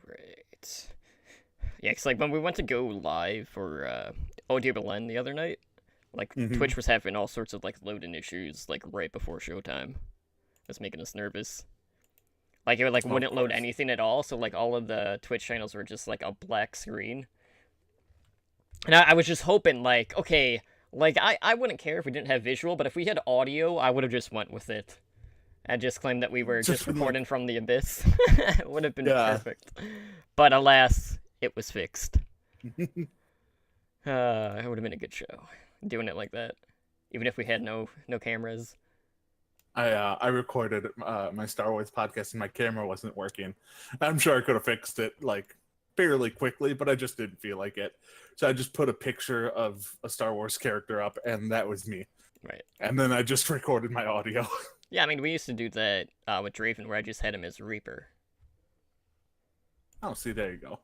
Right. Yeah, it's like when we went to go live for Audio Berlin the other night, like Hmm. Twitch was having all sorts of like loading issues like right before showtime. It was making us nervous. Like it would like Of wouldn't load course. anything at all, so like all of the Twitch channels were just like a black screen. And I was just hoping like, okay, like I wouldn't care if we didn't have visual, but if we had audio, I would have just went with it. And just claimed that we were Just just been like, recording from the abyss. It would have been yeah. perfect. But alas, it was fixed. It would have been a good show. Doing it like that. Even if we had no cameras. I recorded my Star Wars podcast and my camera wasn't working. I'm sure I could have fixed it like fairly quickly, but I just didn't feel like it. So I just put a picture of a Star Wars character up, and that was me. Right. And then I just recorded my audio. Yeah, I mean we used to do that with Draven where I just had him as Reaper. Oh, see, there you go.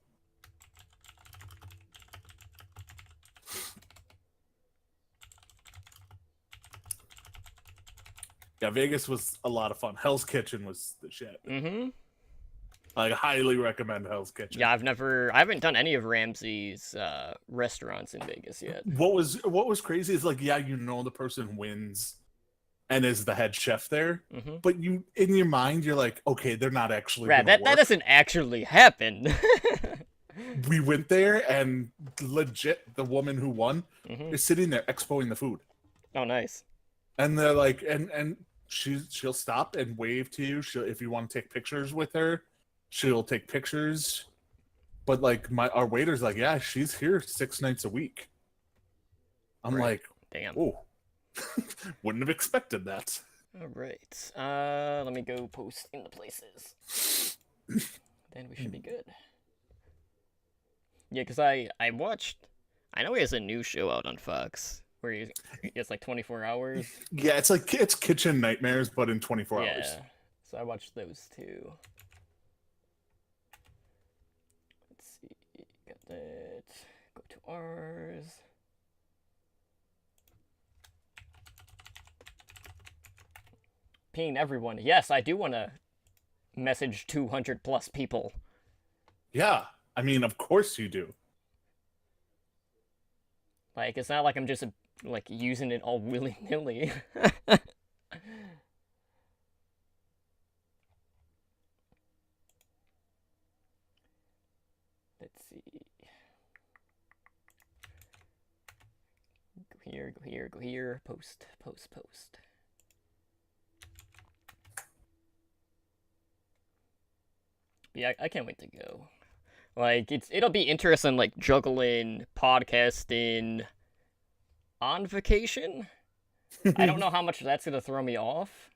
Yeah, Vegas was a lot of fun. Hell's Kitchen was the shit. Mm-hmm. I highly recommend Hell's Kitchen. Yeah, I haven't done any of Ramsey's restaurants in Vegas yet. What was crazy is like, yeah, you know the person wins and is the head chef there, Mm-hmm. but you in your mind you're like, okay, they're not actually Right, gonna that work. doesn't actually happen. We went there and legit the woman who won Mm-hmm. is sitting there expoing the food. Oh, nice. And they're like, and she'll stop and wave to you. She'll, if you want to take pictures with her, she'll take pictures. But like our waiter's like, yeah, she's here 6 nights a week. I'm Right. like, Damn. oh, wouldn't have expected that. All right. Let me go post in the places. Then we should be good. Yeah, cause I watched. I know he has a new show out on Fox where he gets like 24 hours. Yeah, it's kitchen nightmares, but in 24 hours. Yeah. So I watched those two. Let's see. Got that. Go to ours. Ping everyone. Yes, I do want to message 200 plus people. Yeah, I mean, of course you do. Like, it's not like I'm just like using it all willy nilly. Let's see. Go here, go here, go here. Post, post, post. Yeah, I can't wait to go. Like, it'll be interesting, like juggling podcasting on vacation. I don't know how much that's gonna throw me off.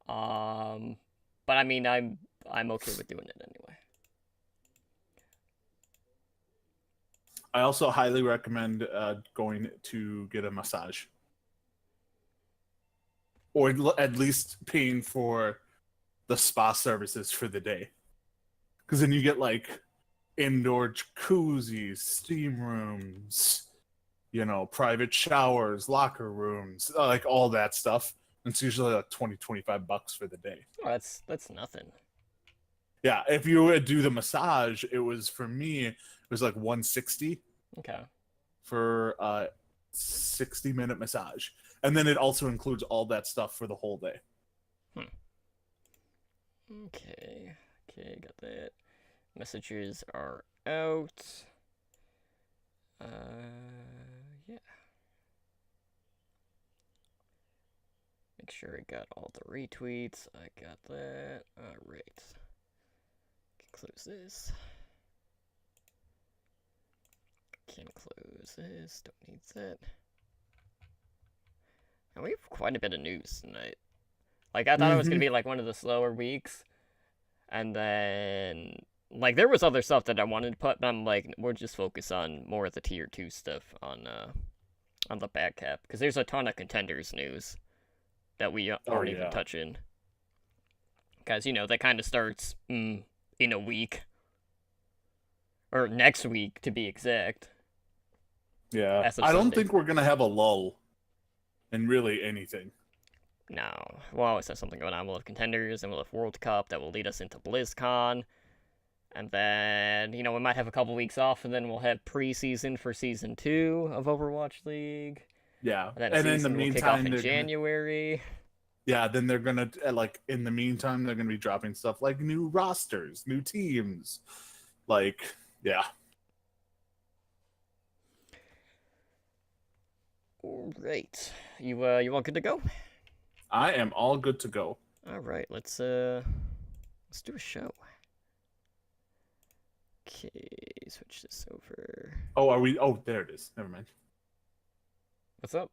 Um, but I mean, I'm okay with doing it anyway. I also highly recommend going to get a massage, or at least paying for the spa services for the day, because then you get like indoor jacuzzis, steam rooms, private showers, locker rooms, like all that stuff. It's usually like 20-25 bucks for the day. Oh, that's nothing. Yeah, if you would do the massage, it was for me, it was like 160 Okay. for a 60-minute massage. And then it also includes all that stuff for the whole day. Hmm. Okay. Okay, got that. Messages are out. Yeah. Make sure I got all the retweets. I got that. Alright. Close this. Can close this. Don't need that. And we have quite a bit of news tonight. Like, I thought it was gonna Mm-hmm. be like one of the slower weeks. And then like there was other stuff that I wanted to put, but I'm like, we're just focused on more of the tier 2 stuff on the back cap because there's a ton of contenders news that we Oh, aren't even yeah. touching. Because that kind of starts in a week or next week to be exact. Yeah. As of I don't Sunday. think we're going to have a lull in really anything. No, we'll always have something going on. We'll have contenders, and we'll have World Cup that will lead us into BlizzCon, And then, we might have a couple weeks off, and then we'll have preseason for Season 2 of Overwatch League. Yeah. And then And in the season will kick off meantime, in January. then they're gonna in the meantime they're gonna be dropping stuff like new rosters, new teams, yeah. All right, you all good to go? I am all good to go. All right, let's do a show. Okay, switch this over. Oh, there it is. Never mind. What's up?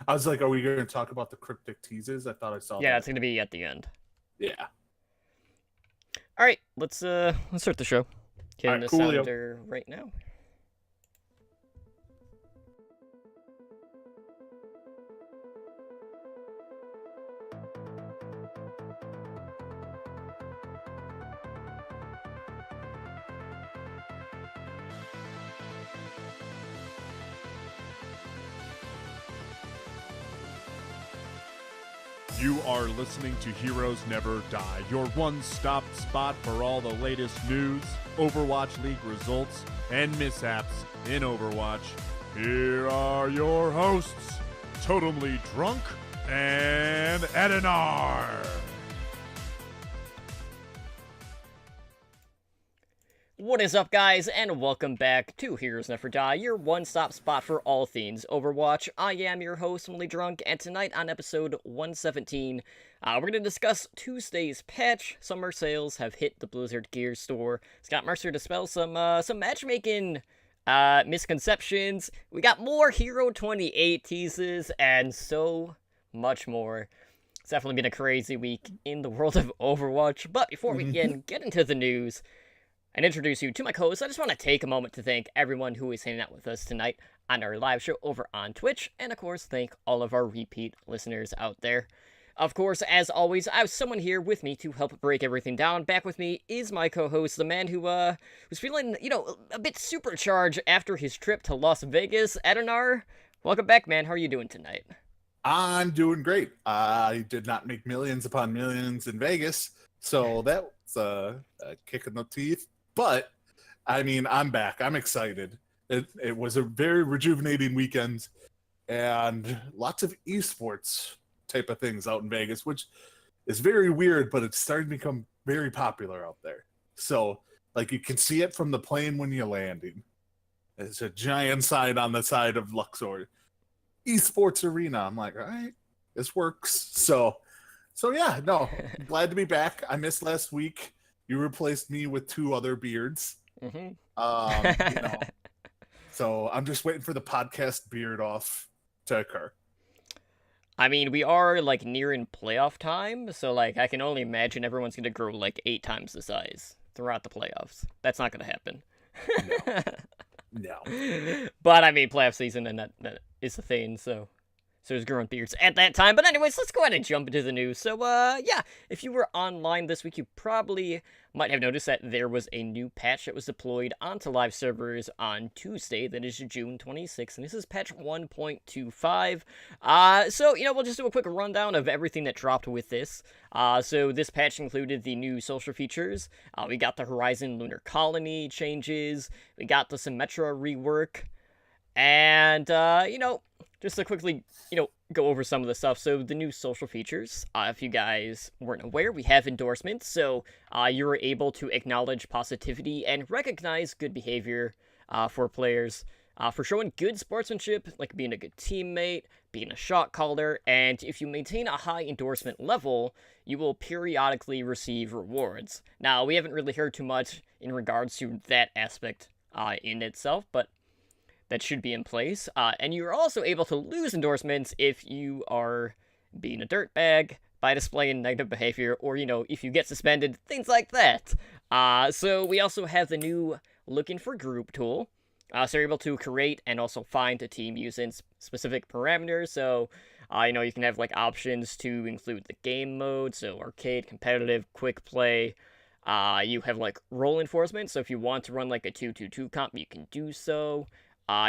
I was like, are we going to talk about the cryptic teases? I thought I saw. Yeah, that. it's gonna be at the end. Yeah. All right, let's start the show. Getting the Coolio. sounder right now. You are listening to Heroes Never Die, your one-stop spot for all the latest news, Overwatch League results, and mishaps in Overwatch. Here are your hosts, Totemly Drunk and Edinar. What is up, guys, and welcome back to Heroes Never Die, your one-stop spot for all things Overwatch. I am your host, Emily Drunk, and tonight on episode 117, we're going to discuss Tuesday's patch. Summer sales have hit the Blizzard Gear store. Scott Mercer dispels some matchmaking misconceptions. We got more Hero 28 teases, and so much more. It's definitely been a crazy week in the world of Overwatch, but before we get into the news and introduce you to my co-host, I just want to take a moment to thank everyone who is hanging out with us tonight on our live show over on Twitch, and of course, thank all of our repeat listeners out there. Of course, as always, I have someone here with me to help break everything down. Back with me is my co-host, the man who was feeling, a bit supercharged after his trip to Las Vegas. Edinar, welcome back, man. How are you doing tonight? I'm doing great. I did not make millions upon millions in Vegas, so that's a kick in the teeth. But, I mean, I'm back. I'm excited. It was a very rejuvenating weekend, and lots of esports type of things out in Vegas, which is very weird, but it's starting to become very popular out there. So, you can see it from the plane when you're landing. There's a giant sign on the side of Luxor. Esports arena. I'm like, all right, this works. So yeah, no, glad to be back. I missed last week. You replaced me with two other beards. Mm-hmm. So I'm just waiting for the podcast beard off to occur. I mean, we are, nearing playoff time, so, I can only imagine everyone's gonna grow, 8 times the size throughout the playoffs. That's not gonna happen. No. But, I mean, playoff season, and that is the thing, so there's growing beards at that time. But anyways, let's go ahead and jump into the news. So, yeah, if you were online this week, you probably might have noticed that there was a new patch that was deployed onto live servers on Tuesday. That is June 26th, and this is patch 1.25. So, we'll just do a quick rundown of everything that dropped with this. So this patch included the new social features. We got the Horizon Lunar Colony changes. We got the Symmetra rework. And, just to quickly, go over some of the stuff. So the new social features, if you guys weren't aware, we have endorsements. So you're able to acknowledge positivity and recognize good behavior for players for showing good sportsmanship, like being a good teammate, being a shot caller, and if you maintain a high endorsement level, you will periodically receive rewards. Now, we haven't really heard too much in regards to that aspect in itself, but that should be in place. And you're also able to lose endorsements if you are being a dirtbag by displaying negative behavior, or, if you get suspended, things like that. So we also have the new Looking for Group tool. So you're able to create and also find a team using specific parameters. So, you can have, options to include the game mode, so arcade, competitive, quick play. You have, role enforcement, so if you want to run, a 2-2-2 comp, you can do so.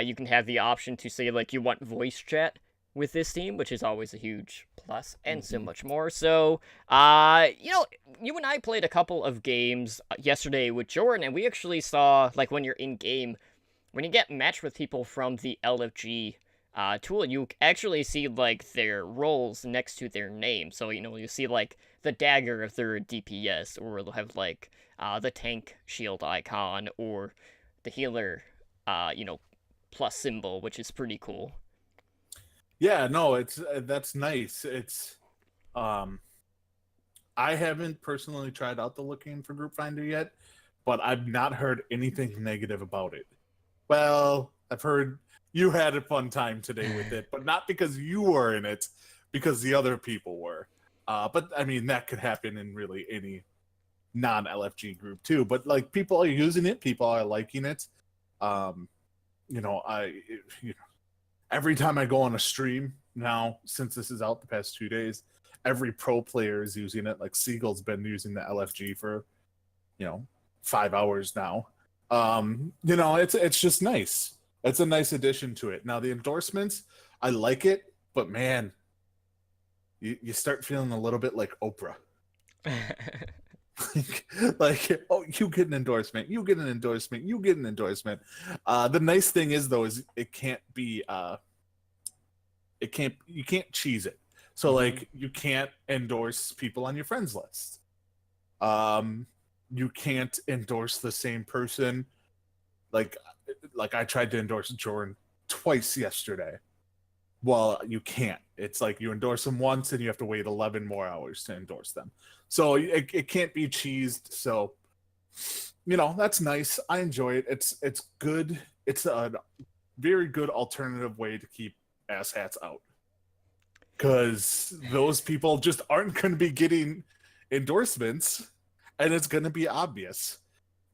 You can have the option to say, you want voice chat with this team, which is always a huge plus, and so Mhm. much more. So, you know, you and I played a couple of games yesterday with Jordan, and we actually saw, like, when you're in game, when you get matched with people from the LFG tool, you actually see, like, their roles next to their name. So, you know, you see, like, the dagger if they're a DPS, or they'll have, like, the tank shield icon, or the healer, you know, plus symbol, which is pretty cool. Yeah, no, it's that's nice. It's um I haven't personally tried out the Looking for Group Finder yet, but I've not heard anything negative about it. Well, I've heard you had a fun time today with it, but not because you were in it, because the other people were. But I mean, that could happen in really any non-LFG group too. But like, people are using it, people are liking it. Um, you know, every time I go on a stream now, since this is out the past 2 days, every pro player is using it. Like Siegel's been using the LFG for, 5 hours now. You know, it's just nice. It's a nice addition to it. Now the endorsements, I like it, but man, you start feeling a little bit like Oprah. like, oh, you get an endorsement, you get an endorsement, you get an endorsement. The nice thing is though, is it can't be you can't cheese it. So like, you can't endorse people on your friends list. You can't endorse the same person. Like I tried to endorse Jordan twice yesterday. Well, you can't. It's like you endorse them once and you have to wait 11 more hours to endorse them. So it can't be cheesed. So, that's nice. I enjoy it. It's good. It's a very good alternative way to keep asshats out. Because those people just aren't going to be getting endorsements, and it's going to be obvious.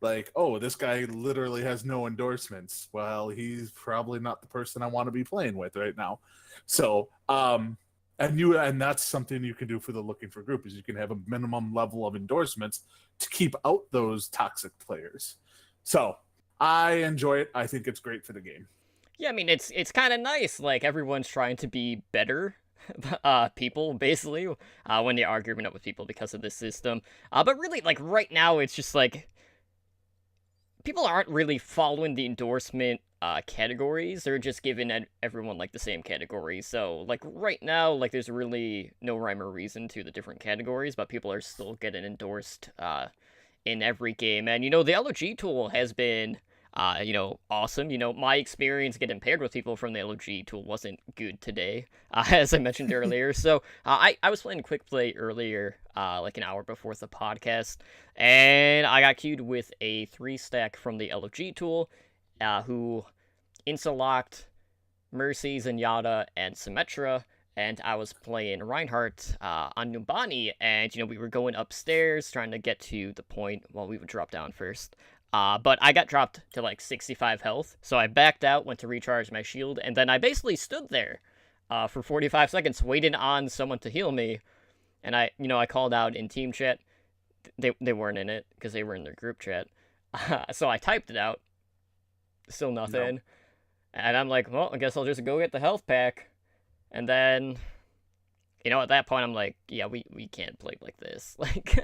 Like, oh, this guy literally has no endorsements. Well, he's probably not the person I want to be playing with right now. So, and that's something you can do for the Looking for Group, is you can have a minimum level of endorsements to keep out those toxic players. So, I enjoy it. I think it's great for the game. Yeah, I mean, it's kind of nice. Like, everyone's trying to be better people, basically, when they are arguing up with people because of this system. But really, like, right now, it's just like people aren't really following the endorsement categories. They're just giving everyone like the same categories. So like right now, like there's really no rhyme or reason to the different categories, but people are still getting endorsed in every game. And the LOG tool has been awesome. My experience getting paired with people from the LOG tool wasn't good today, as I mentioned earlier. So I was playing Quick Play earlier, like an hour before the podcast, and I got queued with a 3-stack from the LOG tool, who insta-locked Mercy, Zenyatta, and Symmetra, and I was playing Reinhardt on Numbani, and we were going upstairs trying to get to the point. Well, we would drop down first. But I got dropped to like 65 health, so I backed out, went to recharge my shield, and then I basically stood there for 45 seconds waiting on someone to heal me. And I called out in team chat. They weren't in it because they were in their group chat. So I typed it out. Still nothing. No. And I'm like, well, I guess I'll just go get the health pack. And then, at that point I'm like, yeah, we can't play like this. Like,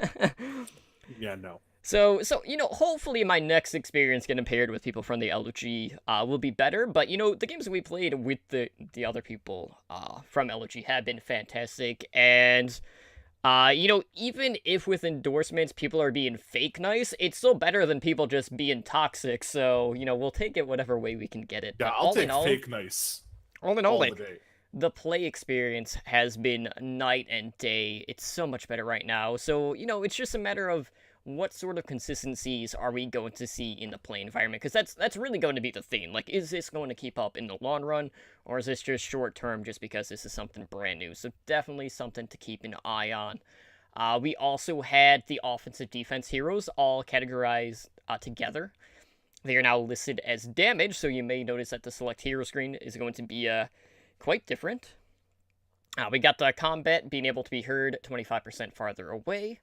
yeah, no. So hopefully my next experience getting paired with people from the LOG will be better. But, the games we played with the other people from LOG have been fantastic. And, even if with endorsements people are being fake nice, it's still better than people just being toxic. So, we'll take it whatever way we can get it. Yeah, I'll take fake nice. All in all, like, the play experience has been night and day. It's so much better right now. So, it's just a matter of what sort of consistencies are we going to see in the play environment? Because that's really going to be the thing. Like, is this going to keep up in the long run, or is this just short term just because this is something brand new? So definitely something to keep an eye on. We also had the offensive defense heroes all categorized together. They are now listed as damage, so you may notice that the select hero screen is going to be quite different. We got the combat being able to be heard 25% farther away.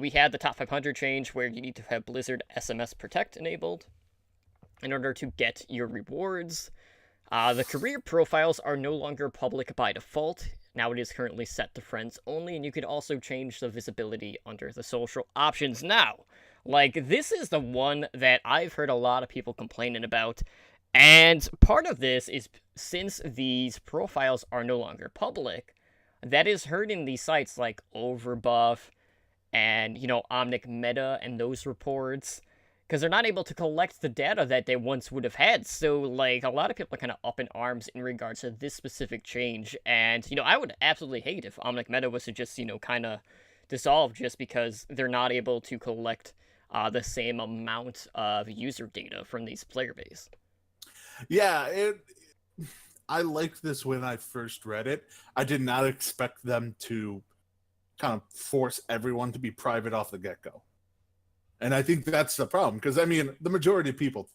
We had the top 500 change where you need to have Blizzard SMS Protect enabled in order to get your rewards. The career profiles are no longer public by default. Now it is currently set to friends only, and you can also change the visibility under the social options. Now, like, this is the one that I've heard a lot of people complaining about, and part of this is since these profiles are no longer public, that is hurting these sites like Overbuff and, Omnic Meta and those reports, because they're not able to collect the data that they once would have had. So, like, a lot of people are kind of up in arms in regards to this specific change. And, I would absolutely hate if Omnic Meta was to just, kind of dissolve just because they're not able to collect the same amount of user data from these player base. Yeah, I liked this when I first read it. I did not expect them to kind of force everyone to be private off the get-go. And I think that's the problem, because I mean, the majority of people,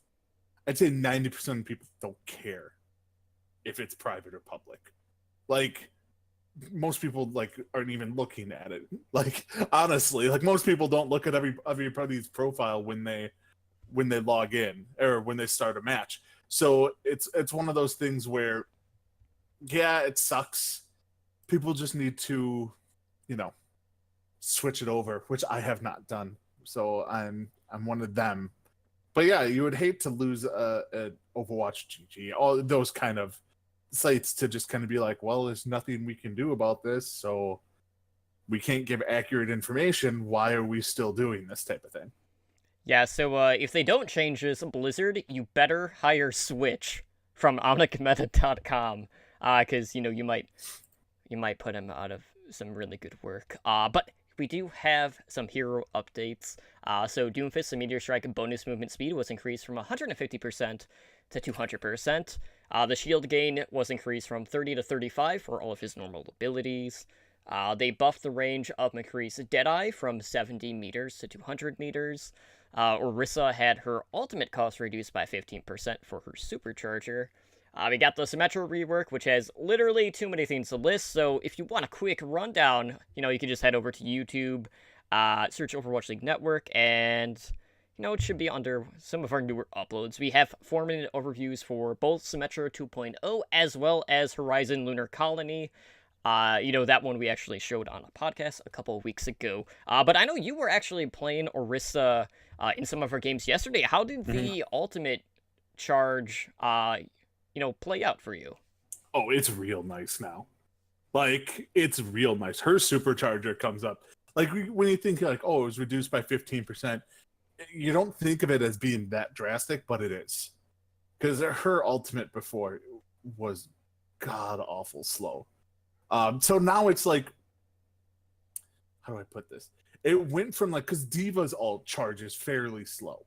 I'd say 90% of people don't care if it's private or public. Like, most people aren't even looking at it. Like, honestly, most people don't look at everybody's profile when they log in or when they start a match. So it's one of those things where, yeah, it sucks. People just need to, switch it over, which I have not done. So I'm one of them. But yeah, you would hate to lose a Overwatch GG, all those kind of sites to just kind of be like, well, there's nothing we can do about this, so we can't give accurate information. Why are we still doing this type of thing? Yeah, so if they don't change this, Blizzard, you better hire Switch from OmnicMeta.com, because you might put him out of some really good work. But we do have some hero updates. So Doomfist, the Meteor Strike bonus movement speed was increased from 150% to 200%. The shield gain was increased from 30 to 35 for all of his normal abilities. They buffed the range of McCree's Deadeye from 70 meters to 200 meters. Orisa had her ultimate cost reduced by 15% for her supercharger. We got the Symmetra rework, which has literally too many things to list, so if you want a quick rundown, you can just head over to YouTube, search Overwatch League Network, and, it should be under some of our newer uploads. We have 4-minute overviews for both Symmetra 2.0 as well as Horizon Lunar Colony. That one we actually showed on a podcast a couple of weeks ago. But I know you were actually playing Orisa in some of our games yesterday. How did the ultimate charge play out for you? Oh, it's real nice now. It's real nice. Her supercharger comes up. When you think it was reduced by 15%, you don't think of it as being that drastic, but it is. Because her ultimate before was god-awful slow. So now it's how do I put this? It went from because D.Va's ult charge is fairly slow.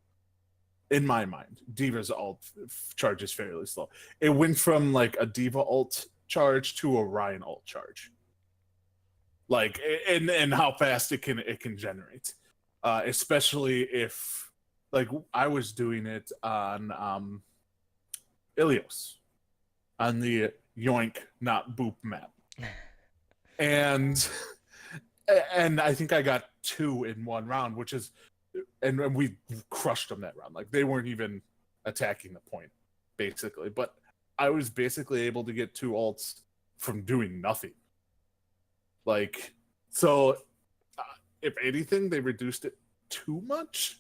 In my mind, D.Va's ult charge is fairly slow. It went from a D.Va ult charge to a Ryan ult charge. And how fast it can generate. Especially if I was doing it on Ilios on the Yoink Not Boop map. And I think I got 2 in one round, which is, and we crushed them that round. They weren't even attacking the point, basically. But I was basically able to get 2 ults from doing nothing. So if anything, they reduced it too much.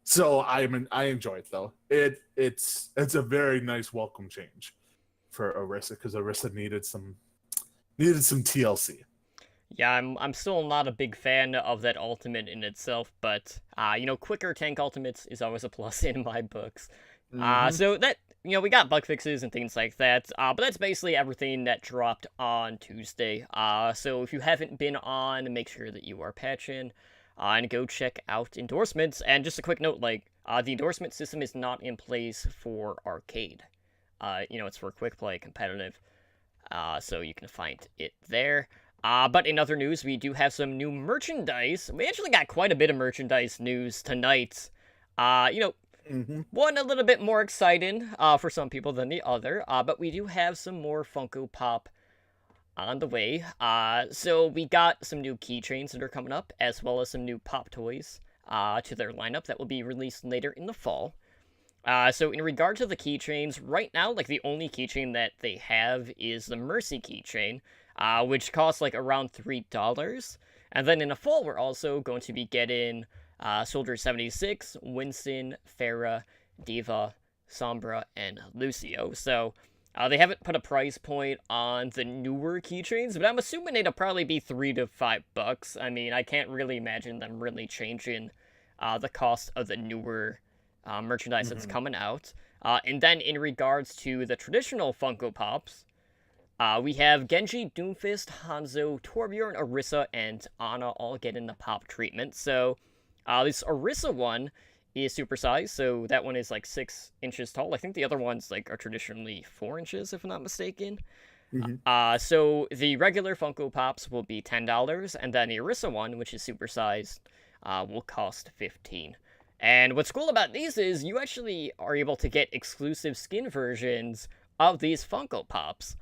So I enjoy it though. It's a very nice welcome change for Orisa, because Orisa needed some TLC. Yeah, I'm still not a big fan of that ultimate in itself, but quicker tank ultimates is always a plus in my books. So that we got bug fixes and things like that, but that's basically everything that dropped on Tuesday. So if you haven't been on, make sure that you are patching, and go check out endorsements. And just a quick note, the endorsement system is not in place for arcade. It's for quick play competitive. So you can find it there. But in other news, we do have some new merchandise. We actually got quite a bit of merchandise news tonight. One a little bit more exciting for some people than the other. But we do have some more Funko Pop on the way. So we got some new keychains that are coming up, as well as some new Pop toys to their lineup that will be released later in the fall. So in regard to the keychains, right now, like the only keychain that they have is the Mercy keychain, which costs like around $3. And then in the fall, we're also going to be getting Soldier 76, Winston, Pharah, Diva, Sombra, and Lucio. So they haven't put a price point on the newer keychains, but I'm assuming it'll probably be $3 to $5. I mean, I can't really imagine them really changing the cost of the newer merchandise that's coming out. And then in regards to the traditional Funko Pops, we have Genji, Doomfist, Hanzo, Torbjorn, Orisa, and Ana all getting the pop treatment. So this Orisa one is supersized, so that one is like 6 inches tall. I think the other ones like are traditionally 4 inches, if I'm not mistaken. So the regular Funko Pops will be $10, and then the Orisa one, which is supersized, will cost $15. And what's cool about these is you actually are able to get exclusive skin versions of these Funko Pops.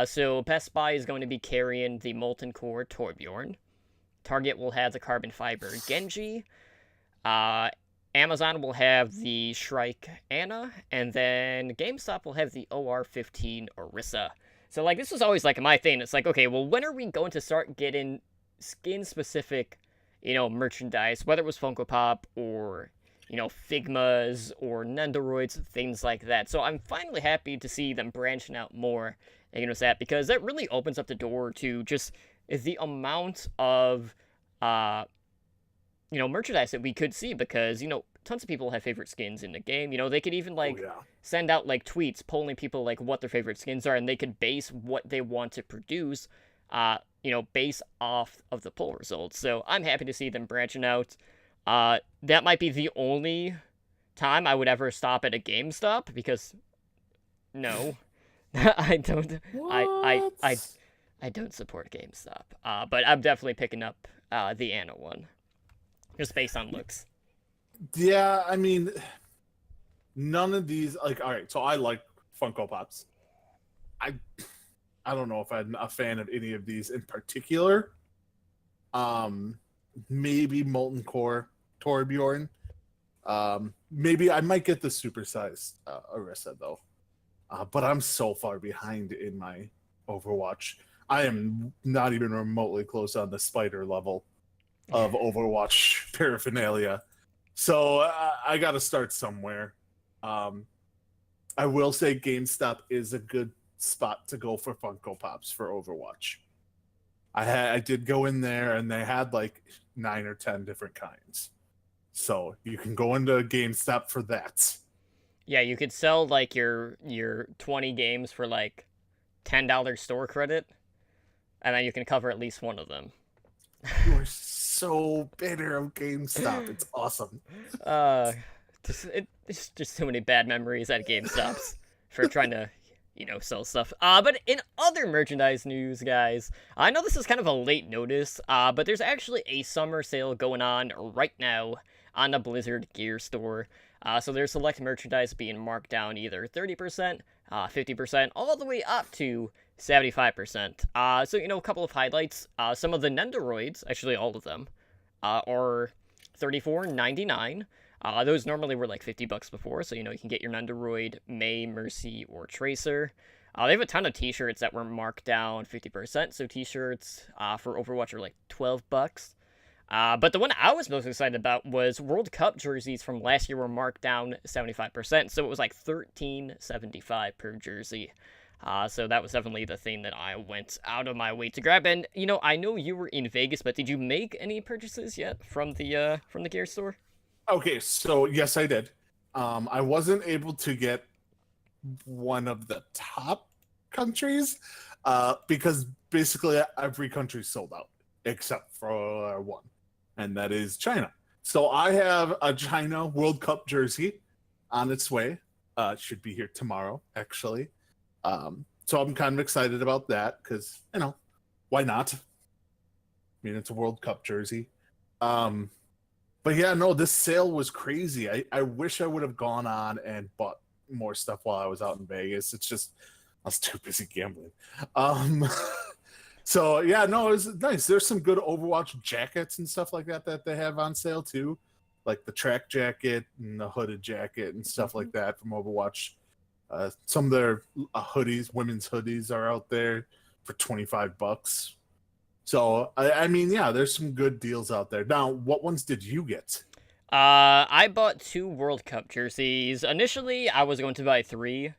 So Best Buy is going to be carrying the Molten Core Torbjorn. Target will have the Carbon Fiber Genji. Amazon will have the Shrike Ana, and then GameStop will have the OR-15 Orisa. So, like, this was always, like, my thing. It's like, okay, well, when are we going to start getting skin-specific, merchandise, whether it was Funko Pop or, Figmas or Nendoroids, things like that. So I'm finally happy to see them branching out more against that, because that really opens up the door to just the amount of, merchandise that we could see, because, tons of people have favorite skins in the game. They could even, send out, tweets polling people, what their favorite skins are, and they could base what they want to produce, based off of the poll results. So I'm happy to see them branching out. That might be the only time I would ever stop at a GameStop, because, no, I don't, I don't support GameStop. But I'm definitely picking up, the Ana one. Just based on looks. Yeah, I mean, none of these, all right, so I like Funko Pops. I don't know if I'm a fan of any of these in particular. Maybe Molten Core Torbjorn. Maybe I might get the supersized Orisa, though. But I'm so far behind in my Overwatch. I am not even remotely close on the spider level of Overwatch paraphernalia. So I got to start somewhere. I will say GameStop is a good spot to go for Funko Pops for Overwatch. I did go in there, and they had 9 or 10 different kinds. So you can go into GameStop for that. Yeah, you could sell your 20 games for $10 store credit, and then you can cover at least one of them. You are so bitter of GameStop. It's awesome. It's just so many bad memories at GameStops for trying to, sell stuff. But in other merchandise news, guys, I know this is kind of a late notice, but there's actually a summer sale going on right now on the Blizzard Gear Store. So there's select merchandise being marked down either 30%, 50%, all the way up to 75%. So, a couple of highlights. Some of the Nendoroids, actually all of them, are $34.99. Those normally were $50 before, so, you can get your Nendoroid, Mei, Mercy, or Tracer. They have a ton of t-shirts that were marked down 50%, so t-shirts for Overwatch are $12. But the one I was most excited about was World Cup jerseys from last year were marked down 75%, so it was $13.75 per jersey. So that was definitely the thing that I went out of my way to grab. And I know you were in Vegas, but did you make any purchases yet from the Gear Store? Okay, so yes, I did. I wasn't able to get one of the top countries because basically every country sold out except for one, and that is China. So I have a China World Cup jersey on its way. It should be here tomorrow, actually. So I'm kind of excited about that because, why not? I mean, it's a World Cup jersey. But yeah, no, this sale was crazy. I wish I would have gone on and bought more stuff while I was out in Vegas. It's just, I was too busy gambling. So yeah, no, it was nice. There's some good Overwatch jackets and stuff like that they have on sale too. like the track jacket and the hooded jacket and stuff like that from Overwatch. Some of their hoodies, women's hoodies, are out there for $25. So I mean, yeah, there's some good deals out there. Now, what ones did you get? I bought 2 World Cup jerseys. Initially, I was going to buy 3,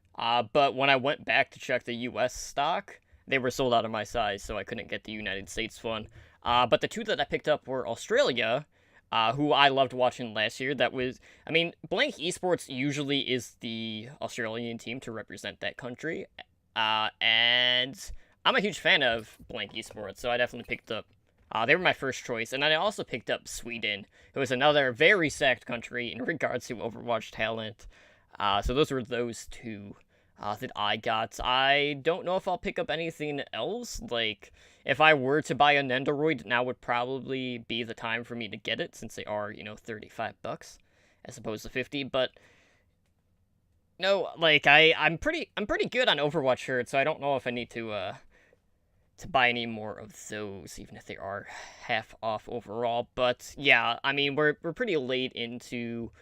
but when I went back to check the US stock, they were sold out of my size, so I couldn't get the United States one. But the 2 that I picked up were Australia, who I loved watching last year. I mean, Blank Esports usually is the Australian team to represent that country, and I'm a huge fan of Blank Esports, so I definitely picked up. They were my first choice, and I also picked up Sweden, who is another very stacked country in regards to Overwatch talent. So those were those 2 that I got. I don't know if I'll pick up anything else. Like, if I were to buy a Nendoroid, now would probably be the time for me to get it, since they are, $35 as opposed to 50. But no, like I'm pretty good on Overwatch shirts, so I don't know if I need to buy any more of those, even if they are half off overall. But yeah, I mean, we're pretty late into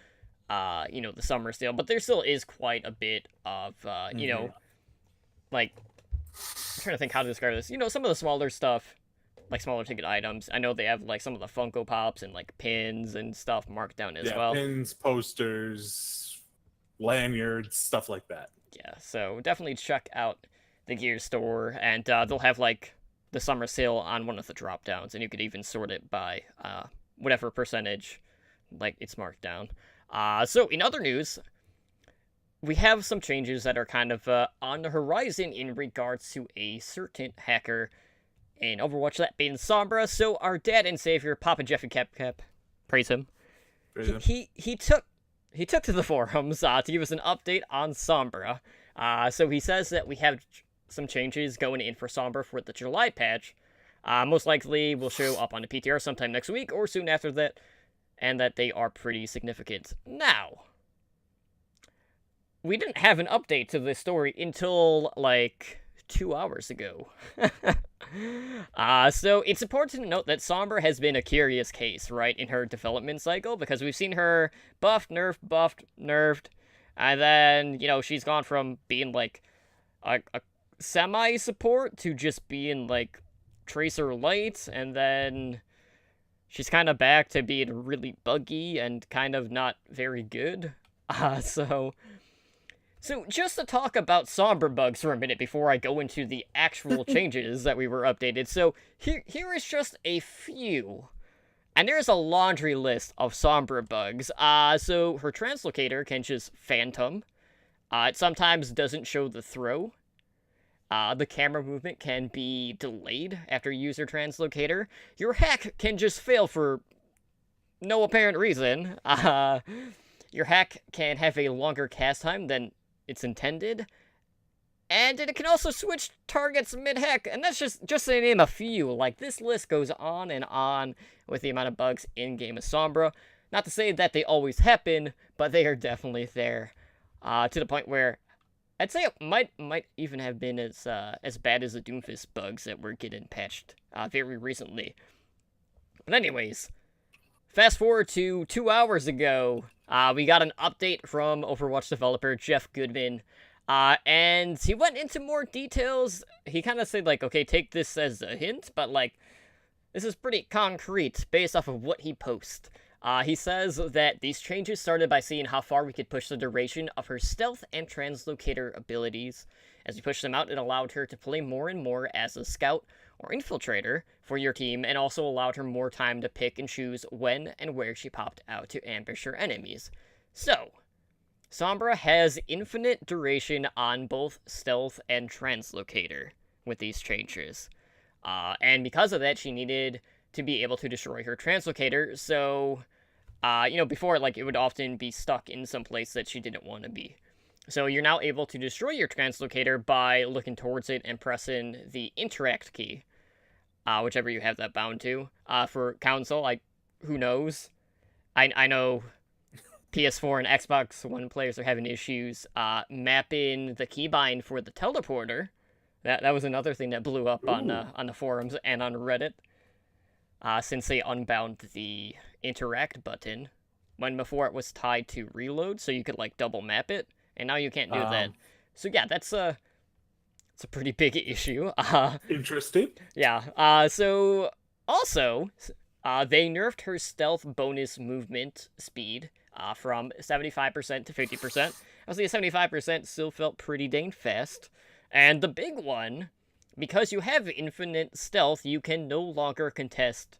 the summer sale, but there still is quite a bit of like, I'm trying to think how to describe this. Some of the smaller stuff, like smaller ticket items. I know they have like some of the Funko Pops and like pins and stuff marked down as well. Pins, posters, lanyards, stuff like that. Yeah, so definitely check out the gear store, and they'll have like the summer sale on one of the drop downs, and you could even sort it by whatever percentage like it's marked down. So in other news, we have some changes that are kind of on the horizon in regards to a certain hacker in Overwatch, that being Sombra. So our dad and savior, Papa Jeffy Cap, praise him. He took to the forums to give us an update on Sombra. So he says that we have some changes going in for Sombra for the July patch. Most likely will show up on the PTR sometime next week or soon after that, and that they are pretty significant. Now, we didn't have an update to this story until, like, 2 hours ago. So it's important to note that Sombra has been a curious case, right, in her development cycle, because we've seen her buffed, nerfed, and then, she's gone from being, like, a semi-support to just being, like, Tracer Light, and then she's kind of back to being really buggy and kind of not very good. So just to talk about Sombra bugs for a minute before I go into the actual changes that we were updated. So here is just a few. And there's a laundry list of Sombra bugs. So her translocator can just phantom. It sometimes doesn't show the throw. The camera movement can be delayed after you use your translocator. Your hack can just fail for no apparent reason. Your hack can have a longer cast time than it's intended, and it can also switch targets mid-hack, and that's just to name a few. Like, this list goes on and on with the amount of bugs in-game of Sombra. Not to say that they always happen, but they are definitely there, to the point where I'd say it might even have been as bad as the Doomfist bugs that were getting patched very recently. But anyways, fast forward to 2 hours ago, we got an update from Overwatch developer Jeff Goodman, and he went into more details. He kind of said, like, okay, take this as a hint, but, like, this is pretty concrete based off of what he posts. He says that these changes started by seeing how far we could push the duration of her stealth and translocator abilities. As we pushed them out, it allowed her to play more and more as a scout or infiltrator for your team, and also allowed her more time to pick and choose when and where she popped out to ambush her enemies. So, Sombra has infinite duration on both stealth and translocator with these changes. And because of that, she needed to be able to destroy her translocator, so, before, like, it would often be stuck in some place that she didn't want to be. So you're now able to destroy your translocator by looking towards it and pressing the interact key, whichever you have that bound to. For console, who knows? I know PS4 and Xbox One players are having issues mapping the keybind for the teleporter. That was another thing that blew up on the forums and on Reddit, since they unbound the interact button when before it was tied to reload, so you could like double map it, and now you can't do that. So yeah, that's it's a pretty big issue. Interesting. Yeah. So also, they nerfed her stealth bonus movement speed from 75% to 50%. Obviously, 75% still felt pretty dang fast. And the big one, because you have infinite stealth, you can no longer contest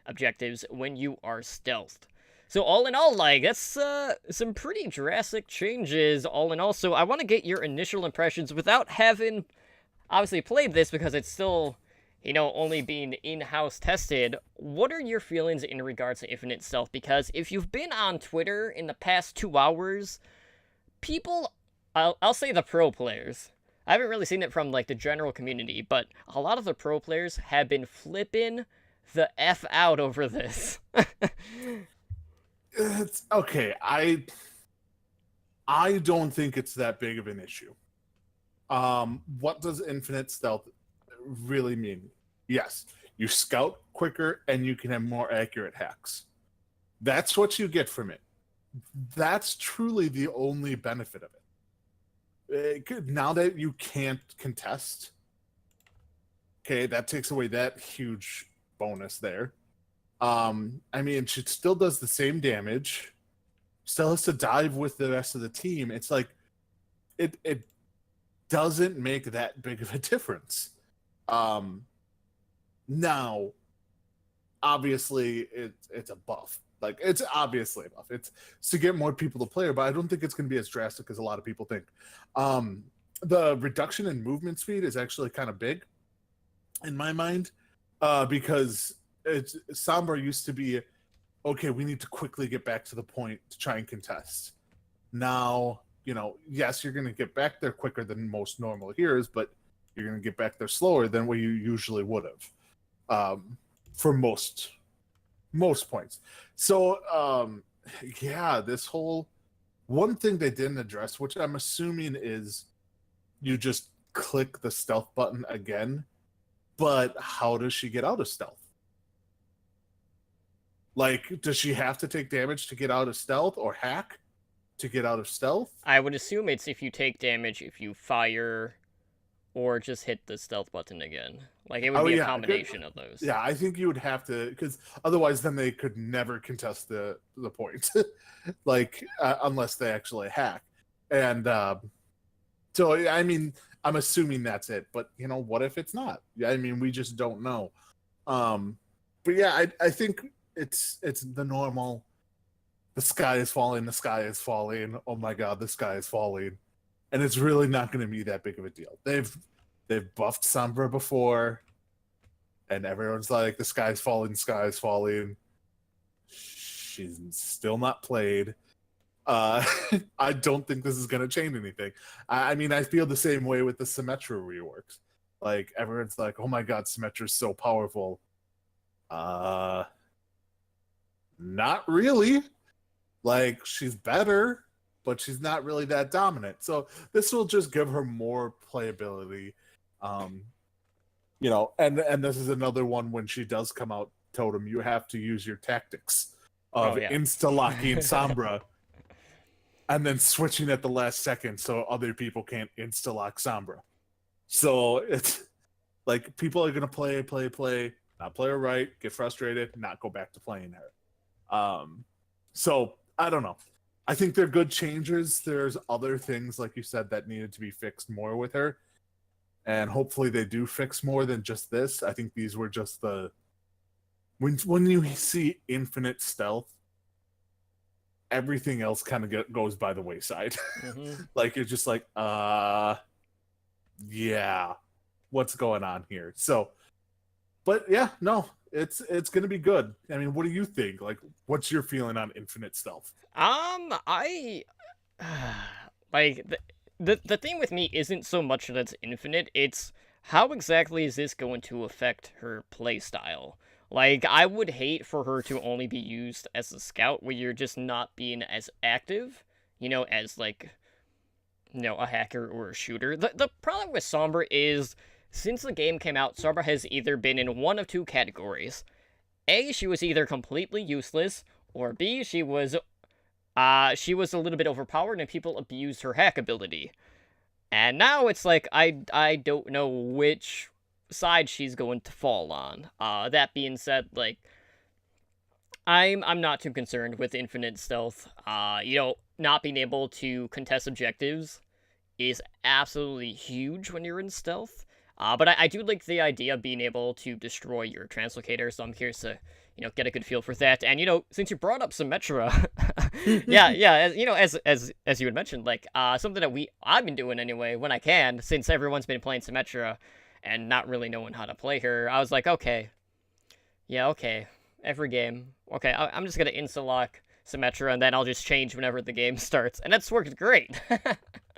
objectives when you are stealthed. So all in all, like, that's some pretty drastic changes all in all. So I want to get your initial impressions without having obviously played this because it's still, only being in-house tested. What are your feelings in regards to infinite stealth? Because if you've been on Twitter in the past 2 hours, people, I'll say the pro players, I haven't really seen it from like the general community, but a lot of the pro players have been flipping the F out over this. It's okay. I don't think it's that big of an issue. What does infinite stealth really mean? Yes, you scout quicker and you can have more accurate hacks. That's what you get from it. That's truly the only benefit of it. Now that you can't contest, okay, that takes away that huge bonus there. I mean, she still does the same damage, still has to dive with the rest of the team. It's like it doesn't make that big of a difference. Now, obviously, it's a buff. Like, it's obviously a buff. It's to get more people to play her, but I don't think it's going to be as drastic as a lot of people think. The reduction in movement speed is actually kind of big in my mind, because Sombra used to be, okay, we need to quickly get back to the point to try and contest. Now, yes, you're going to get back there quicker than most normal heroes, but you're going to get back there slower than what you usually would have, for most points. So, yeah, this whole one thing they didn't address, which I'm assuming is you just click the stealth button again, but how does she get out of stealth? Like, does she have to take damage to get out of stealth, or hack to get out of stealth? I would assume it's if you take damage, if you fire, or just hit the stealth button again. Like, it would be a combination of those. Yeah, I think you would have to, because otherwise then they could never contest the point. Like, unless they actually hack. And so, I mean, I'm assuming that's it. But, what if it's not? I mean, we just don't know. But yeah, I think it's the normal, the sky is falling, oh my god, the sky is falling. And it's really not going to be that big of a deal. They've buffed Sombra before, and everyone's like, the sky's falling. She's still not played. I don't think this is going to change anything. I mean, I feel the same way with the Symmetra reworks. Like, everyone's like, oh my god, Symmetra's so powerful. Not really. Like, she's better, but she's not really that dominant. So this will just give her more playability. And this is another one, when she does come out Totem, you have to use your tactics of insta-locking Sombra and then switching at the last second so other people can't insta-lock Sombra. So it's like, people are going to play, not play her right, get frustrated, not go back to playing her. So I don't know. I think they're good changes. There's other things, like you said, that needed to be fixed more with her. And hopefully they do fix more than just this. I think these were just the... When you see infinite stealth, everything else kind of goes by the wayside. Mm-hmm. Like, you're just like, yeah, what's going on here? So, but yeah, no, it's going to be good. I mean, what do you think? Like, what's your feeling on infinite stealth? The thing with me isn't so much that it's infinite, it's how exactly is this going to affect her playstyle? Like, I would hate for her to only be used as a scout where you're just not being as active, as like, a hacker or a shooter. The problem with Sombra is, since the game came out, Sombra has either been in one of two categories. A, she was either completely useless, or B, she was she was a little bit overpowered and people abused her hack ability. And now it's like, I don't know which side she's going to fall on. That being said, like, I'm not too concerned with infinite stealth. Not being able to contest objectives is absolutely huge when you're in stealth. But I do like the idea of being able to destroy your translocator, so I'm curious to, get a good feel for that. And, since you brought up Symmetra, as you had mentioned, like, something that I've been doing anyway, when I can, since everyone's been playing Symmetra and not really knowing how to play her, I was like, okay. Yeah, okay. Every game. Okay, I'm just gonna insta-lock Symmetra, and then I'll just change whenever the game starts. And that's worked great.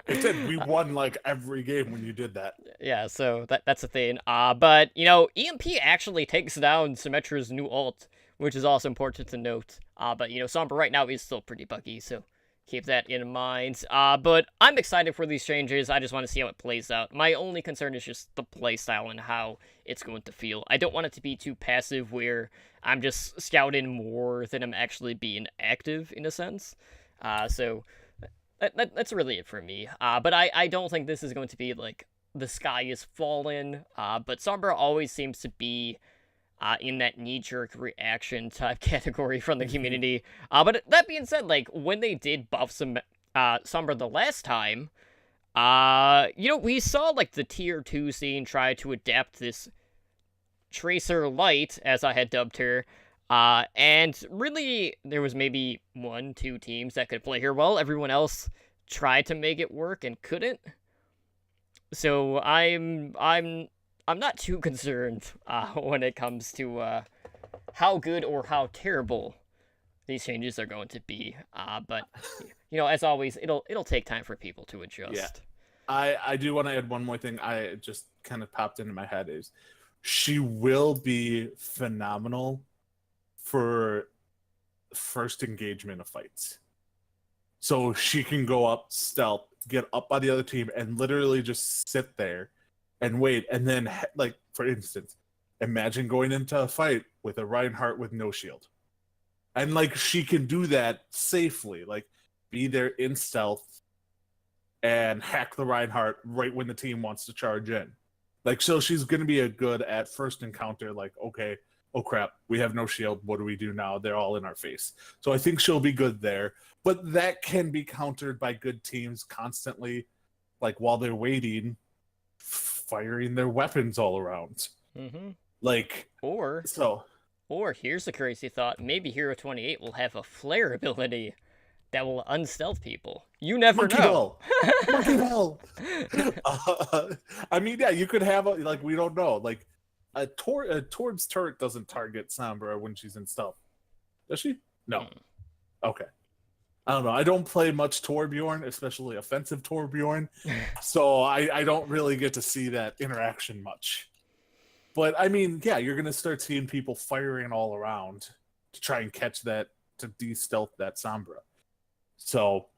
It did. We won, like, every game when you did that. Yeah, so that's a thing. But, EMP actually takes down Symmetra's new ult, which is also important to note. But, Sombra right now is still pretty buggy, so keep that in mind. But I'm excited for these changes. I just want to see how it plays out. My only concern is just the playstyle and how it's going to feel. I don't want it to be too passive where I'm just scouting more than I'm actually being active, in a sense. So that's really it for me. But I don't think this is going to be, like, the sky is falling. But Sombra always seems to be in that knee-jerk reaction type category from the community. But that being said, like, when they did buff Sombra the last time, we saw, like, the tier 2 scene try to adapt this Tracer Light, as I had dubbed her, and really, there was maybe 1-2 teams that could play her well. Everyone else tried to make it work and couldn't. So I'm not too concerned when it comes to how good or how terrible these changes are going to be. But as always, it'll take time for people to adjust. Yeah. I do want to add one more thing. I just kind of popped into my head is she will be phenomenal for first engagement of fights. So she can go up stealth, get up by the other team, and literally just sit there and wait. And then, like, for instance, imagine going into a fight with a Reinhardt with no shield. And, like, she can do that safely. Like, be there in stealth and hack the Reinhardt right when the team wants to charge in. Like, so she's going to be a good at first encounter, like, okay, oh crap, we have no shield. What do we do now? They're all in our face. So I think she'll be good there. But that can be countered by good teams constantly, like, while they're waiting, firing their weapons all around. Mm-hmm. Like, Or here's a crazy thought. Maybe Hero 28 will have a flare ability that will unstealth people. You never Monkey know. Ball. Monkey Ball. I mean, yeah, you could have like, we don't know. Like, Torb's turret doesn't target Sombra when she's in stealth. Does she? No. Okay. I don't know. I don't play much Torbjorn, especially offensive Torbjorn. So I don't really get to see that interaction much. But I mean, yeah, you're going to start seeing people firing all around to try and catch that, to de-stealth that Sombra. So,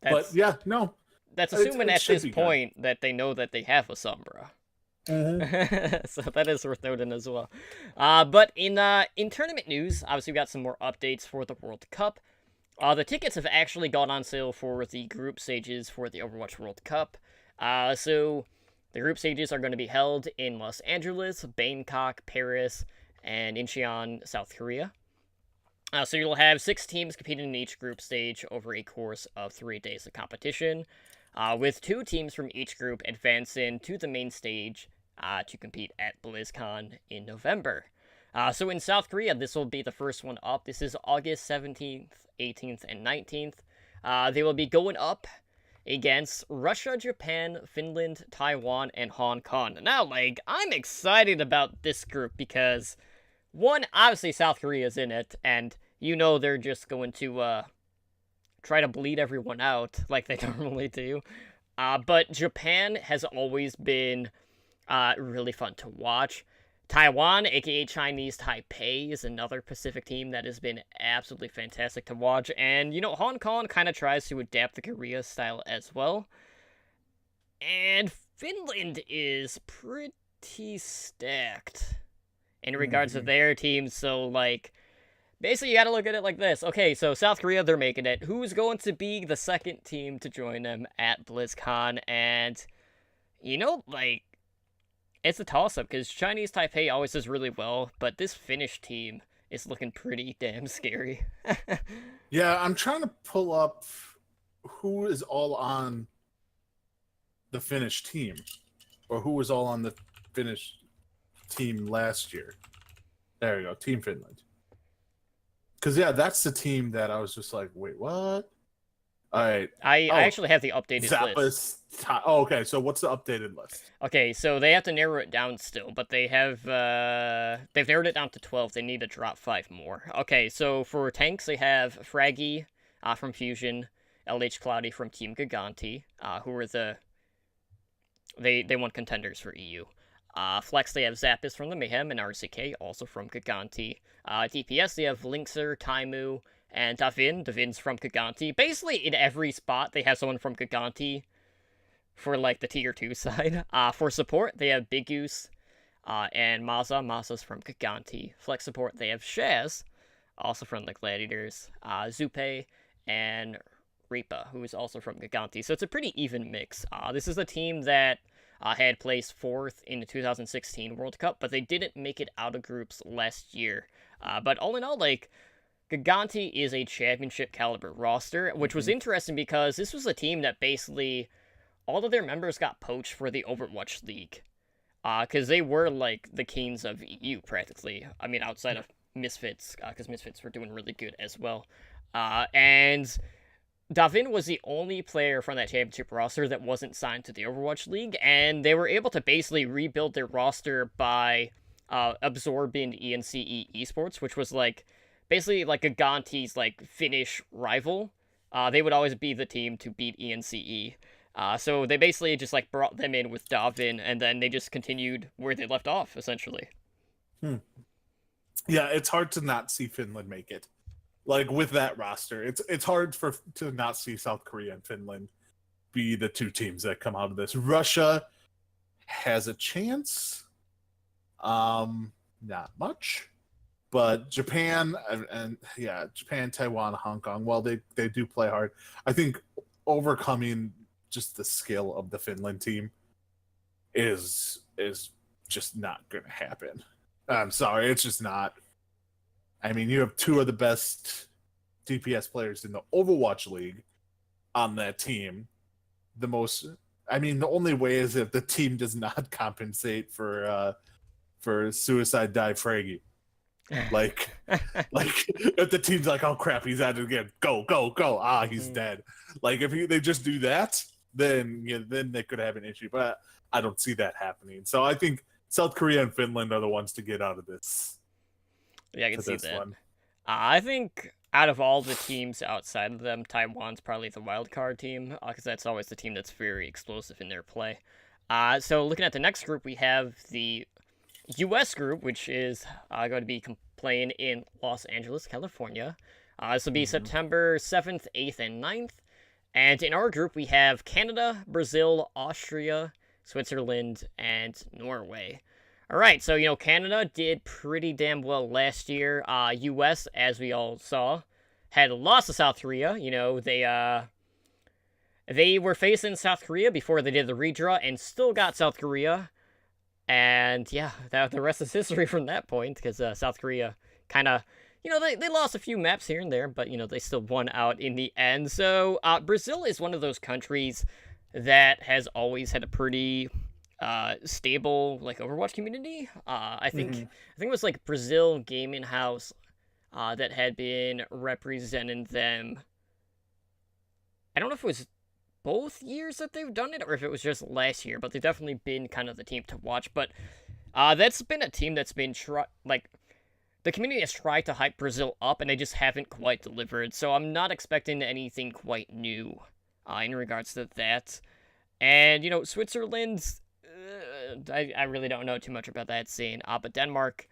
but yeah, no. That's assuming at this point that they know that they have a Sombra. Mm-hmm. So that is worth noting as well. But in tournament news, obviously we got some more updates for the World Cup. The tickets have actually gone on sale for the group stages for the Overwatch World Cup. So the group stages are going to be held in Los Angeles, Bangkok, Paris, and Incheon, South Korea. So you'll have 6 teams competing in each group stage over a course of 3 days of competition, with 2 teams from each group advancing to the main stage to compete at BlizzCon in November. So in South Korea, this will be the first one up. This is August 17th, 18th, and 19th. They will be going up against Russia, Japan, Finland, Taiwan, and Hong Kong. Now, like, I'm excited about this group because, one, obviously South Korea's in it, and they're just going to try to bleed everyone out like they normally do. But Japan has always been really fun to watch. Taiwan, aka Chinese Taipei, is another Pacific team that has been absolutely fantastic to watch. And, Hong Kong kind of tries to adapt the Korea style as well. And Finland is pretty stacked in regards to their team. So, like, basically, you gotta look at it like this. Okay, so South Korea, they're making it. Who's going to be the second team to join them at BlizzCon? And, like, it's a toss-up, because Chinese Taipei always does really well, but this Finnish team is looking pretty damn scary. Yeah, I'm trying to pull up who is all on the Finnish team, or who was all on the Finnish team last year. There you go, Team Finland. Because, yeah, that's the team that I was just like, wait, what? All right. I actually have the updated list. Zappa's. Oh, okay. So what's the updated list? Okay, so they have to narrow it down still, but they have they've narrowed it down to 12. They need to drop 5 more. Okay, so for tanks they have Fraggy from Fusion, LH Cloudy from Team Giganti, who were they won contenders for EU. Flex they have Zappis from the Mayhem and RCK also from Giganti. DPS they have Linkser, Taimu, and Davin. Davin's from Giganti. Basically in every spot they have someone from Giganti. For, like, the Tier 2 side. For support, they have Big Goose and Maza. Maza's from Giganti. Flex support, they have Shaz, also from the Gladiators. Zupe, and Reapa, who is also from Giganti. So it's a pretty even mix. This is a team that had placed 4th in the 2016 World Cup, but they didn't make it out of groups last year. But all in all, like, Giganti is a championship caliber roster, which was interesting because this was a team that basically... all of their members got poached for the Overwatch League. Because they were, like, the kings of EU, practically. I mean, outside of Misfits, because Misfits were doing really good as well. And Davin was the only player from that championship roster that wasn't signed to the Overwatch League, and they were able to basically rebuild their roster by absorbing ENCE Esports, which was, like, basically, like, Giganti's, like, Finnish rival. They would always be the team to beat ENCE. So they basically just, like, brought them in with Davin, and then they just continued where they left off, essentially. Yeah, it's hard to not see Finland make it. Like, with that roster, it's hard to not see South Korea and Finland be the 2 teams that come out of this. Russia has a chance. Not much. But Japan, Japan, Taiwan, Hong Kong, well, they do play hard. I think overcoming... just the skill of the Finland team is just not going to happen. I'm sorry, it's just not. I mean, you have 2 of the best DPS players in the Overwatch League on that team. The only way is if the team does not compensate for suicide dive Fraggy. Like if the team's like, oh crap, he's at it again. Go. He's dead. Like if they just do that, then they could have an issue. But I don't see that happening. So I think South Korea and Finland are the ones to get out of this. Yeah, I can see that. I think out of all the teams outside of them, Taiwan's probably the wild card team, because that's always the team that's very explosive in their play. So looking at the next group, we have the U.S. group, which is going to be playing in Los Angeles, California. This will be September 7th, 8th, and 9th. And in our group, we have Canada, Brazil, Austria, Switzerland, and Norway. All right, so, Canada did pretty damn well last year. U.S., as we all saw, had lost to South Korea. They were facing South Korea before they did the redraw and still got South Korea. And, yeah, the rest is history from that point, because South Korea kind of... they lost a few maps here and there, but, they still won out in the end. So, Brazil is one of those countries that has always had a pretty stable, like, Overwatch community. I think it was, like, Brazil Gaming House that had been representing them. I don't know if it was both years that they've done it, or if it was just last year, but they've definitely been kind of the team to watch. But that's been a team that's been the community has tried to hype Brazil up, and they just haven't quite delivered. So I'm not expecting anything quite new in regards to that. And, Switzerland, I really don't know too much about that scene. But Denmark,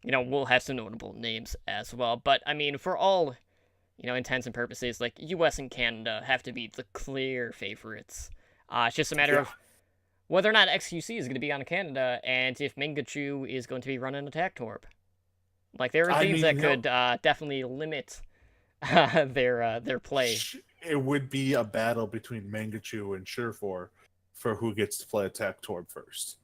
we'll have some notable names as well. But, I mean, for all, intents and purposes, like, US and Canada have to be the clear favorites. It's just a matter of whether or not XQC is going to be on Canada, and if Mingachu is going to be running Attack Torp. Like there are I teams mean, that you know, could definitely limit their play. it would be a battle between Mangachu and Surefour for who gets to play Attack Torb first.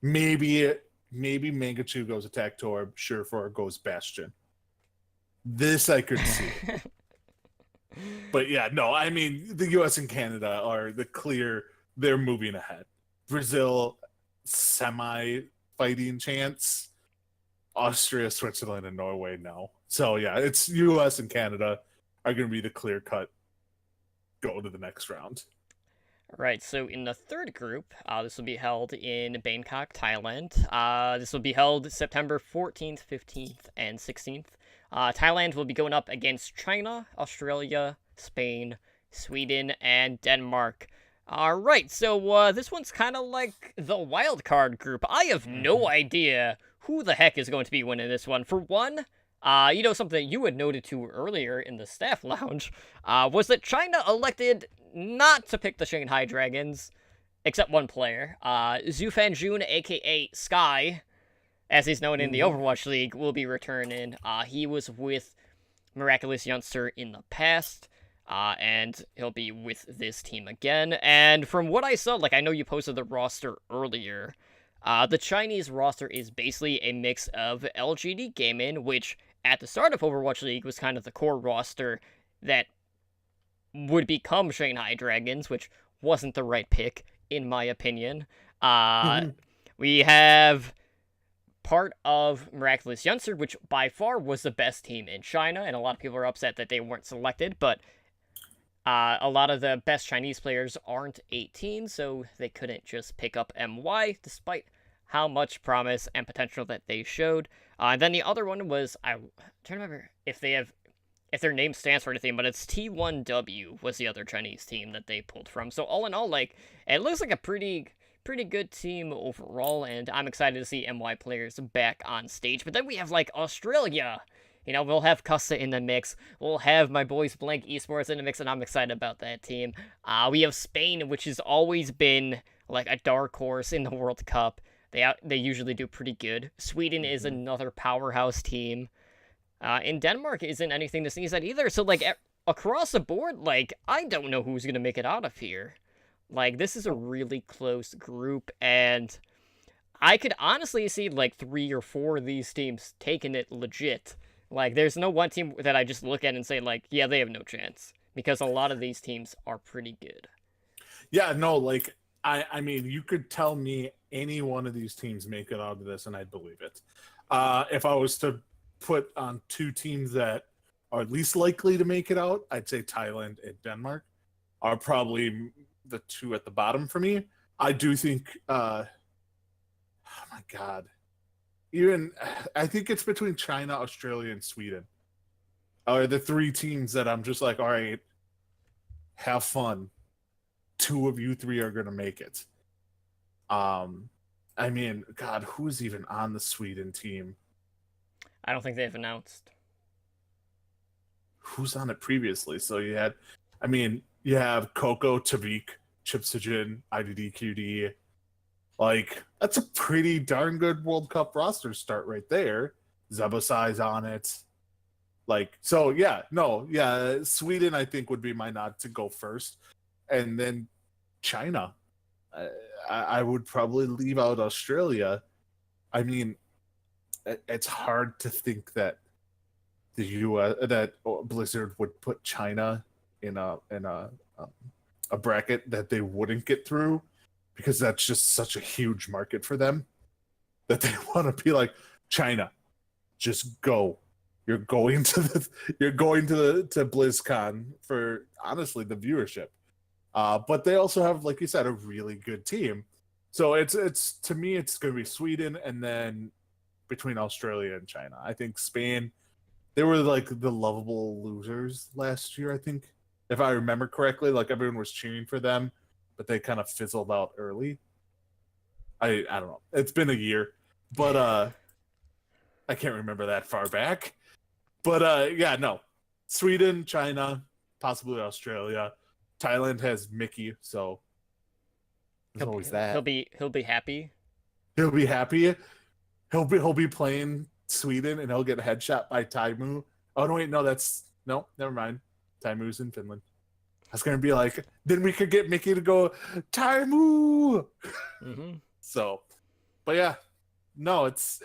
Maybe Mangachu goes Attack Torb, Surefour goes Bastion. This I could see. But yeah, no, I mean the US and Canada are the clear, they're moving ahead. Brazil semi fighting chance. Austria, Switzerland, and Norway no. So yeah, it's US and Canada are gonna be the clear cut go to the next round. Right, so in the third group, this will be held in Bangkok, Thailand. This will be held September 14th, 15th, and 16th. Thailand will be going up against China, Australia, Spain, Sweden, and Denmark. Alright, so this one's kind of like the wild card group. I have no idea who the heck is going to be winning this one. For one, something you had noted to earlier in the staff lounge was that China elected not to pick the Shanghai Dragons, except one player. Zhu Fanjun, aka Sky, as he's known in the Overwatch League, will be returning. He was with Miraculous Youngster in the past, and he'll be with this team again. And from what I saw, I know you posted the roster earlier, the Chinese roster is basically a mix of LGD Gaming, which at the start of Overwatch League was kind of the core roster that would become Shanghai Dragons, which wasn't the right pick, in my opinion. We have part of Miraculous Youngster, which by far was the best team in China, and a lot of people are upset that they weren't selected, but a lot of the best Chinese players aren't 18, so they couldn't just pick up MY, despite how much promise and potential that they showed. And then the other one was, I'm trying to remember if their name stands for anything, but it's T1W was the other Chinese team that they pulled from. So all in all, it looks like a pretty good team overall, and I'm excited to see MY players back on stage. But then we have Australia. We'll have Custa in the mix. We'll have my boys Blank Esports in the mix, and I'm excited about that team. We have Spain, which has always been a dark horse in the World Cup. They usually do pretty good. Sweden is another powerhouse team. And Denmark isn't anything to sneeze at either. So, across the board, I don't know who's going to make it out of here. This is a really close group, and I could honestly see, 3 or 4 of these teams taking it legit. There's no one team that I just look at and say, yeah, they have no chance. Because a lot of these teams are pretty good. Yeah, no, I mean, you could tell me any one of these teams make it out of this, and I'd believe it. If I was to put on 2 teams that are least likely to make it out, I'd say Thailand and Denmark are probably the 2 at the bottom for me. I do think, oh my God, I think it's between China, Australia, and Sweden are the 3 teams that I'm just all right, have fun. 2 of you 3 are going to make it. I mean, God, who's even on the Sweden team? I don't think they've announced. Who's on it previously? So you have Coco, Tavik, Chipsijin, IDDQD. That's a pretty darn good World Cup roster start right there. Zebasai's on it. Sweden I think would be my nod to go first. And then China. I would probably leave out Australia. I mean, it's hard to think that the that Blizzard would put China in a bracket that they wouldn't get through, because that's just such a huge market for them that they want to be China, just go. You're going to BlizzCon for honestly the viewership. But they also have, like you said, a really good team. So it's to me, it's going to be Sweden, and then between Australia and China. I think Spain, they were the lovable losers last year, I think, if I remember correctly. Everyone was cheering for them, but they kind of fizzled out early. I don't know. It's been a year, but I can't remember that far back. But yeah, no. Sweden, China, possibly Australia. Thailand has Mickey, so there's always that. He'll be happy. He'll be happy. He'll be playing Sweden and he'll get headshot by Taimu. Oh no, wait, no, never mind. Taimu's in Finland. I was gonna be like, then we could get Mickey to go Taimu. Mm-hmm. So, but yeah, no, this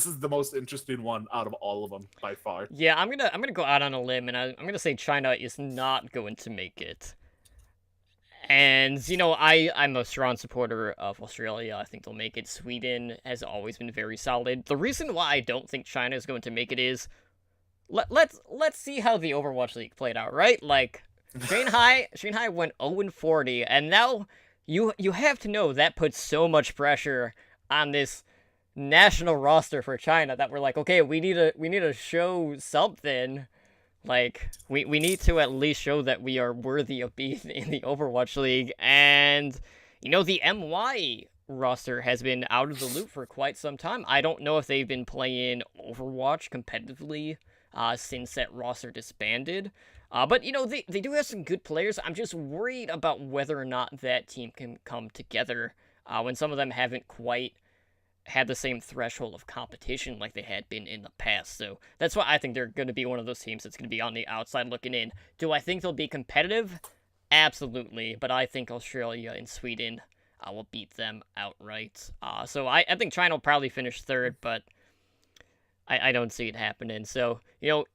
is the most interesting one out of all of them by far. Yeah, I'm gonna go out on a limb, and I'm gonna say China is not going to make it. And I'm a strong supporter of Australia. I think they'll make it. Sweden has always been very solid. The reason why I don't think China is going to make it is let's see how the Overwatch League played out, right? Like Shanghai went 0-40, and now you have to know that puts so much pressure on this national roster for China that we're like, okay, we need to show something. Like, we need to at least show that we are worthy of being in the Overwatch League. And, the MY roster has been out of the loop for quite some time. I don't know if they've been playing Overwatch competitively since that roster disbanded. But, they do have some good players. I'm just worried about whether or not that team can come together when some of them haven't quite had the same threshold of competition like they had been in the past. So that's why I think they're going to be one of those teams that's going to be on the outside looking in. Do I think they'll be competitive? Absolutely. But I think Australia and Sweden will beat them outright. So I think China will probably finish third, but I don't see it happening. So, you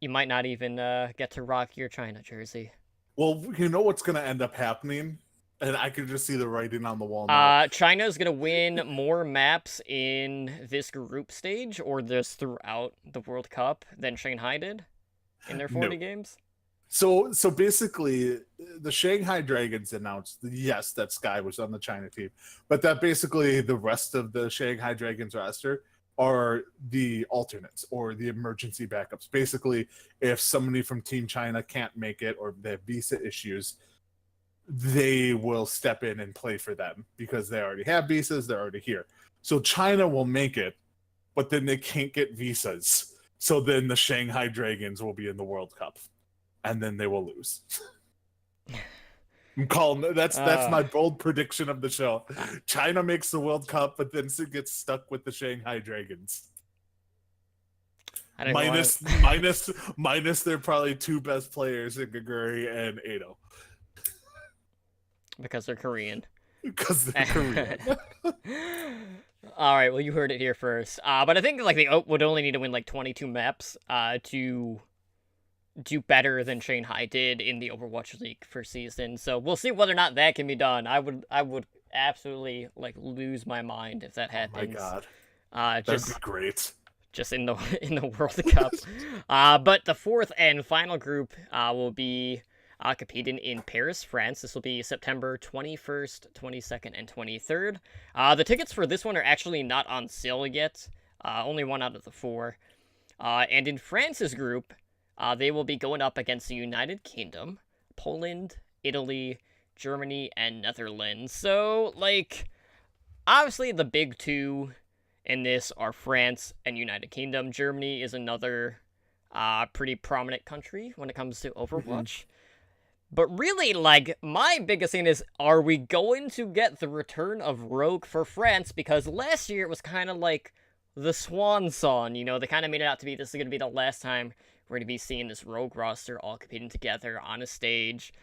might not even get to rock your China jersey. Well, you know what's going to end up happening? And I can just see the writing on the wall now. China's going to win more maps in this group stage or this throughout the World Cup than Shanghai did in their 40 games. So basically, the Shanghai Dragons announced, yes, that Sky was on the China team, but that basically the rest of the Shanghai Dragons roster are the alternates or the emergency backups. Basically, if somebody from Team China can't make it or they have visa issues, they will step in and play for them because they already have visas, they're already here. So China will make it, but then they can't get visas. So then the Shanghai Dragons will be in the World Cup, and then they will lose. I'm calling that's my bold prediction of the show. China makes the World Cup, but then gets stuck with the Shanghai Dragons. Minus their probably two best players in Gaguri and Ado. Because they're Korean. Because they're Korean. All right, well, you heard it here first. But I think they would only need to win 22 maps to do better than Shanghai did in the Overwatch League first season. So we'll see whether or not that can be done. I would absolutely lose my mind if that happens. Oh my god. That'd be great. Just in the World Cup. But the fourth and final group will be competing in Paris, France. This will be September 21st, 22nd, and 23rd. The tickets for this one are actually not on sale yet. Only one out of the four. And in France's group, they will be going up against the United Kingdom, Poland, Italy, Germany, and Netherlands. So, obviously the big two in this are France and United Kingdom. Germany is another pretty prominent country when it comes to Overwatch. Mm-hmm. But really, my biggest thing is, are we going to get the return of Rogue for France? Because last year it was kind of like the swan song, they kind of made it out to be this is going to be the last time we're going to be seeing this Rogue roster all competing together on a stage.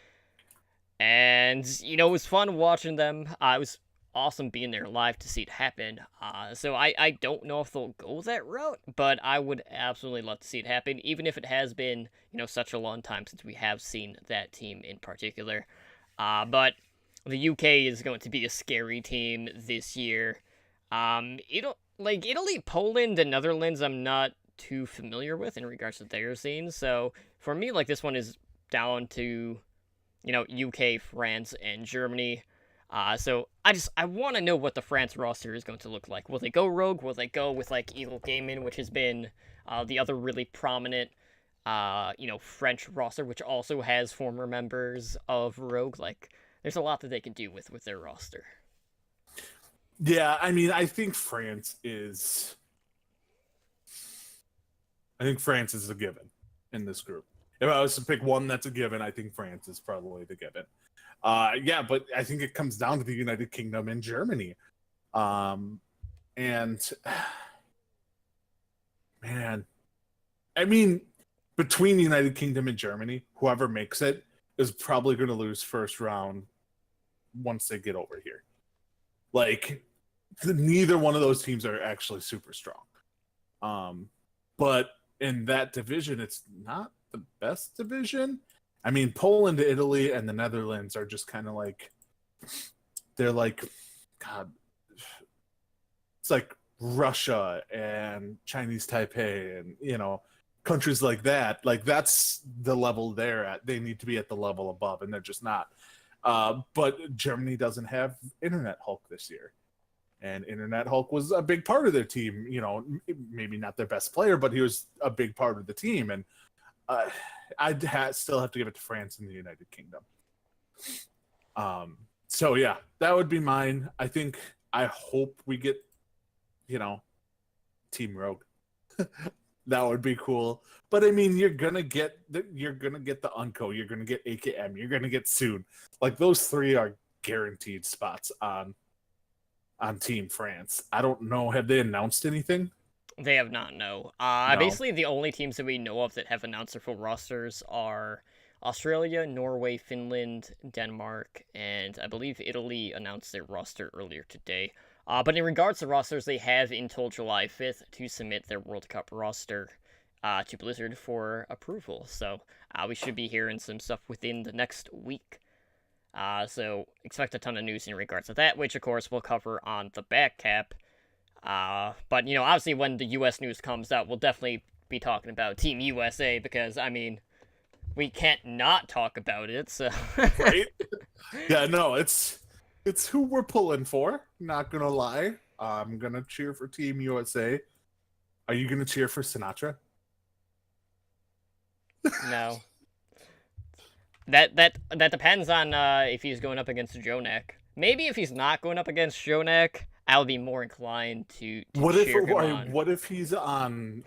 And, it was fun watching them. It was awesome being there live to see it happen. So I don't know if they'll go that route, but I would absolutely love to see it happen, even if it has been, such a long time since we have seen that team in particular. But the UK is going to be a scary team this year. Italy, Poland, and Netherlands, I'm not too familiar with in regards to their scenes. So for me, this one is down to, UK, France, and Germany. So I want to know what the France roster is going to look like. Will they go Rogue? Will they go with Eagle Gaming, which has been the other really prominent French roster, which also has former members of Rogue? There's a lot that they can do with their roster. Yeah, I mean, I think France is a given in this group. If I was to pick one that's a given, I think France is probably the given. Yeah, but I think it comes down to the United Kingdom and Germany. And man, I mean, between United Kingdom and Germany, whoever makes it is probably going to lose first round once they get over here. Like, neither one of those teams are actually super strong. But in that division, it's not the best division. I mean, Poland, Italy, and the Netherlands are just kind of like, they're like, God, it's like Russia and Chinese Taipei and, you know, countries like that. Like, that's the level they're at. They need to be at the level above, and they're just not. But Germany doesn't have Internet Hulk this year. And Internet Hulk was a big part of their team. You know, maybe not their best player, but he was a big part of the team. And still have to give it to France and the United Kingdom. So yeah, that would be mine. I hope we get, you know, Team Rogue. That would be cool. But I mean, you're gonna get the Unco, you're gonna get AKM, you're gonna get Soon. Like, those three are guaranteed spots on Team France. I don't know. Have they announced anything? They have not, no. No. Basically, the only teams that we know of that have announced their full rosters are Australia, Norway, Finland, Denmark, and I believe Italy announced their roster earlier today. But in regards to rosters, they have until July 5th to submit their World Cup roster to Blizzard for approval. So we should be hearing some stuff within the next week. So expect a ton of news in regards to that, which of course we'll cover on the back cap. But, you know, obviously when the US news comes out, we'll definitely be talking about Team USA because, I mean, we can't not talk about it, so... Right? Yeah, no, it's who we're pulling for, not gonna lie. I'm gonna cheer for Team USA. Are you gonna cheer for Sinatra? No. That depends on if he's going up against Jonak. Maybe if he's not going up against Jonak, I'll be more inclined to cheer him on. What if he's on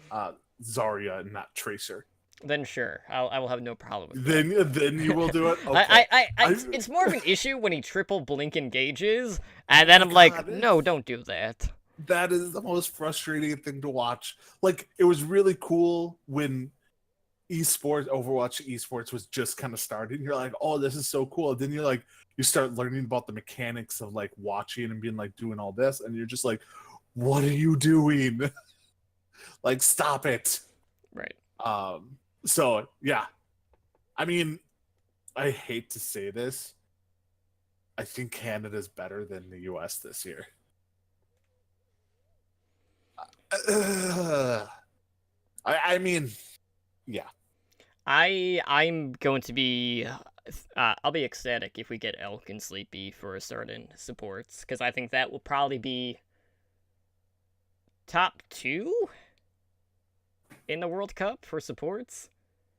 Zarya and not Tracer? Then sure, I will have no problem with that. Then you will do it. Okay. It's more of an issue when he triple blink engages, and then I'm like, no, don't do that. That is the most frustrating thing to watch. Like, it was really cool when Overwatch esports was just kind of starting. You're like, oh, this is so cool. Then you start learning about the mechanics of like watching and being like doing all this, and you're just like, what are you doing? Like, stop it. Right. So yeah, I mean, I hate to say this, I think Canada's better than the US this year. I mean, yeah. I'm going to be I'll be ecstatic if we get Elk and Sleepy for certain supports, because I think that will probably be top 2 in the World Cup for supports.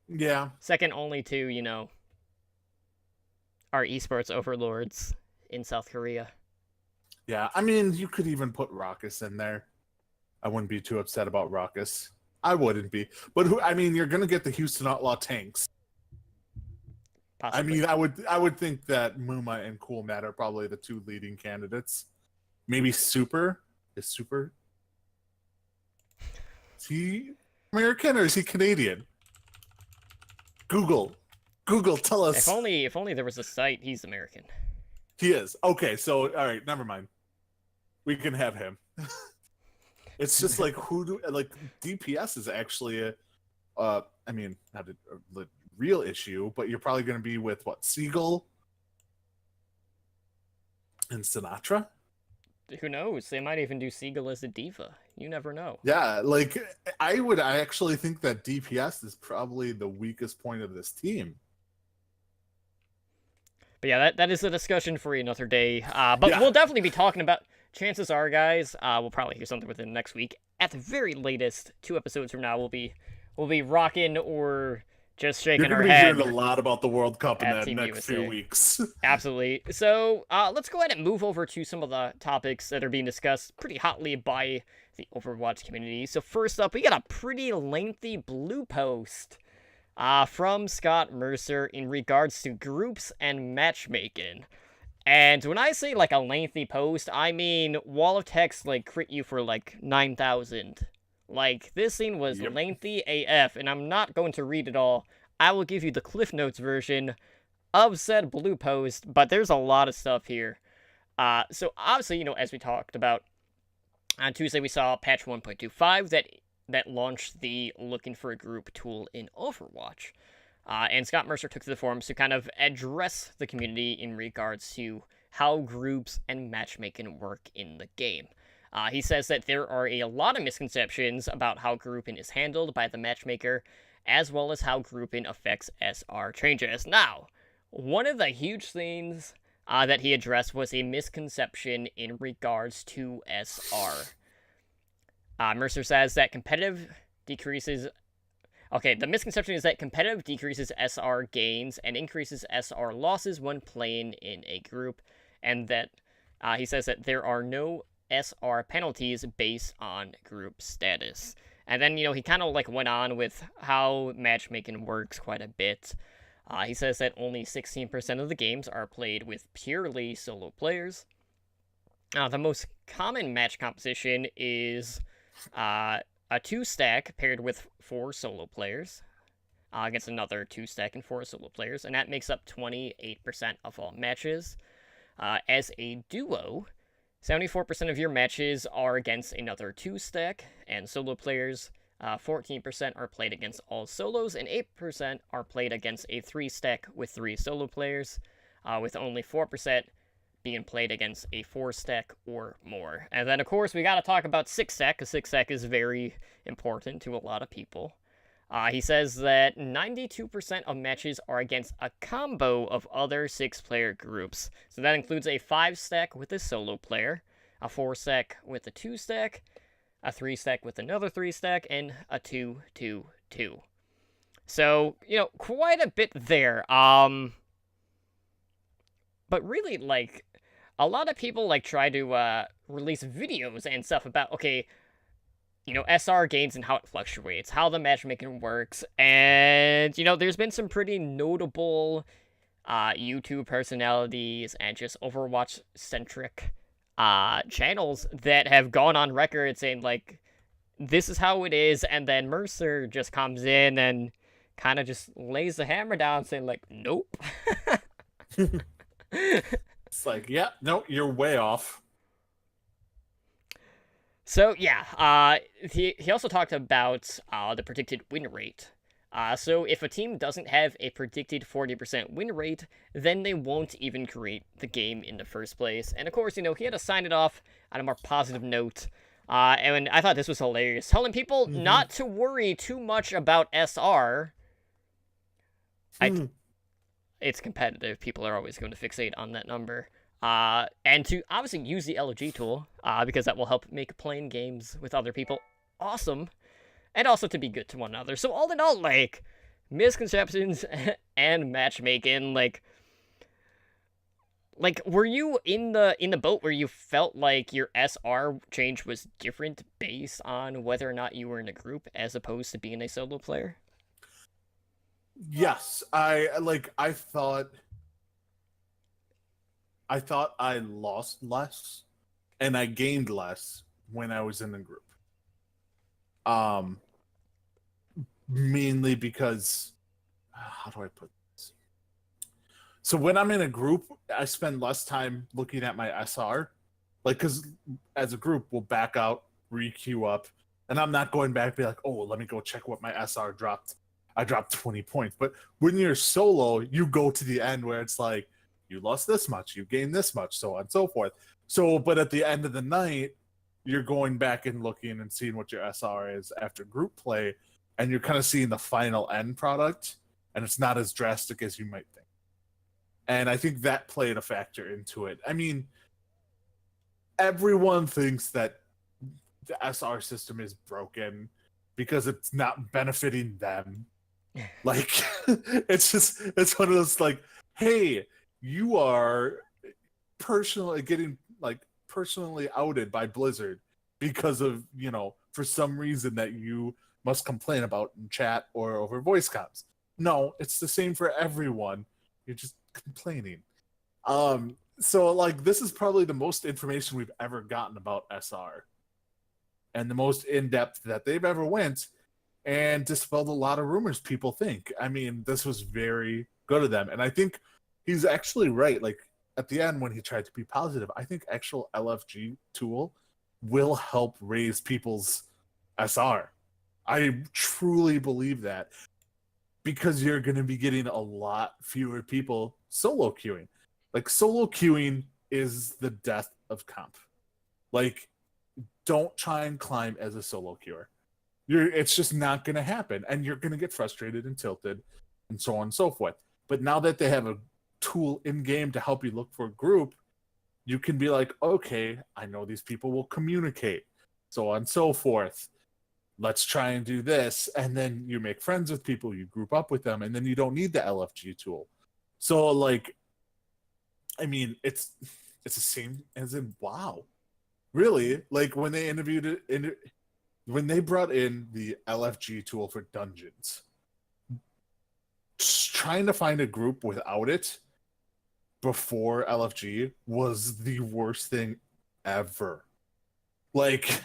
Yeah. Second only to, you know, our esports overlords in South Korea. Yeah, I mean, you could even put Raucus in there. I wouldn't be too upset about Raucus. I wouldn't be. But you're going to get the Houston Outlaw tanks. Possibly. I mean, I would think that Muma and Cool Matt are probably the 2 leading candidates. Maybe Super. Is Super? Is he American or is he Canadian? Google, tell us. If only there was a site. He's American. He is. Okay, so all right, never mind. We can have him. It's just like DPS is actually not a real issue, but you're probably going to be with what, Seagull and Sinatra? Who knows? They might even do Seagull as a diva. You never know. Yeah, like I actually think that DPS is probably the weakest point of this team. But yeah, that is a discussion for another day. But Yeah. We'll definitely be talking about. Chances are, guys, we'll probably hear something within the next week. At the very latest, 2 episodes from now, we'll be rocking or just shaking You're our going to be head. hearing a lot about the World Cup in At that Team next USA. few weeks. Absolutely. So let's go ahead and move over to some of the topics that are being discussed pretty hotly by the Overwatch community. So first up, we got a pretty lengthy blue post from Scott Mercer in regards to groups and matchmaking. And when I say like a lengthy post, I mean wall of text like crit you for like 9,000 Like, this scene was Yep. lengthy AF, and I'm not going to read it all. I will give you the Cliff Notes version of said blue post, but there's a lot of stuff here. So obviously, as we talked about on Tuesday, we saw patch 1.25 that launched the looking for a group tool in Overwatch. And Scott Mercer took to the forums to kind of address the community in regards to how groups and matchmaking work in the game. He says that there are a lot of misconceptions about how grouping is handled by the matchmaker, as well as how grouping affects SR changes. Now, one of the huge things that he addressed was a misconception in regards to SR. Mercer says that competitive decreases... Okay, the misconception is that competitive decreases SR gains and increases SR losses when playing in a group, and that he says that there are no SR penalties based on group status. And then, he kind of went on with how matchmaking works quite a bit. He says that only 16% of the games are played with purely solo players. The most common match composition is a 2-stack paired with 4 solo players against another 2-stack and 4 solo players, and that makes up 28% of all matches. As a duo, 74% of your matches are against another 2-stack and solo players. 14% are played against all solos, and 8% are played against a 3-stack with 3 solo players, with only 4% being played against a 4-stack or more. And then, of course, we gotta talk about 6-stack, because 6-stack is very important to a lot of people. He says that 92% of matches are against a combo of other 6-player groups. So that includes a 5-stack with a solo player, a 4-stack with a 2-stack, a 3-stack with another 3-stack, and a 2-2-2. So, quite a bit there. But really, a lot of people, try to release videos and stuff about, okay, SR gains and how it fluctuates, how the matchmaking works, and, there's been some pretty notable YouTube personalities and just Overwatch-centric channels that have gone on record saying, this is how it is, and then Mercer just comes in and kind of just lays the hammer down saying, nope. It's yeah, no, you're way off. So, yeah, he also talked about the predicted win rate. So if a team doesn't have a predicted 40% win rate, then they won't even create the game in the first place. And of course, he had to sign it off on a more positive note. And I thought this was hilarious, telling people not to worry too much about SR. It's competitive. People are always going to fixate on that number. And to obviously use the LG tool, because that will help make playing games with other people awesome. And also to be good to one another. So all in all, misconceptions and matchmaking, were you in the boat where you felt like your SR change was different based on whether or not you were in a group as opposed to being a solo player? Yes, I thought I lost less and I gained less when I was in the group. Mainly because, how do I put this? So when I'm in a group, I spend less time looking at my SR, because as a group we'll back out, re-queue up, and I'm not going back and be like, oh, let me go check what my SR dropped. I dropped 20 points. But when you're solo, you go to the end where it's you lost this much, you gained this much, so on and so forth. So, but at the end of the night, you're going back and looking and seeing what your SR is after group play, and you're kind of seeing the final end product, and it's not as drastic as you might think. And I think that played a factor into it. I mean, everyone thinks that the SR system is broken because it's not benefiting them. It's one of those hey, you are getting personally outed by Blizzard because of, for some reason that you must complain about in chat or over voice comms. No, it's the same for everyone. You're just complaining. So this is probably the most information we've ever gotten about SR. and the most in-depth that they've ever went, and dispelled a lot of rumors people think. I mean, this was very good of them. And I think he's actually right. Like at the end when he tried to be positive, I think actual LFG tool will help raise people's SR. I truly believe that, because you're going to be getting a lot fewer people solo queuing. Like solo queuing is the death of comp. Like, don't try and climb as a solo queuer. It's just not going to happen, and you're going to get frustrated and tilted, and so on and so forth. But now that they have a tool in game to help you look for a group, you can be like, okay, I know these people will communicate, so on and so forth. Let's try and do this, and then you make friends with people, you group up with them, and then you don't need the LFG tool. So, like, I mean, it's the same as in WoW. Really, like when they when they brought in the LFG tool for dungeons, trying to find a group without it before LFG was the worst thing ever. Like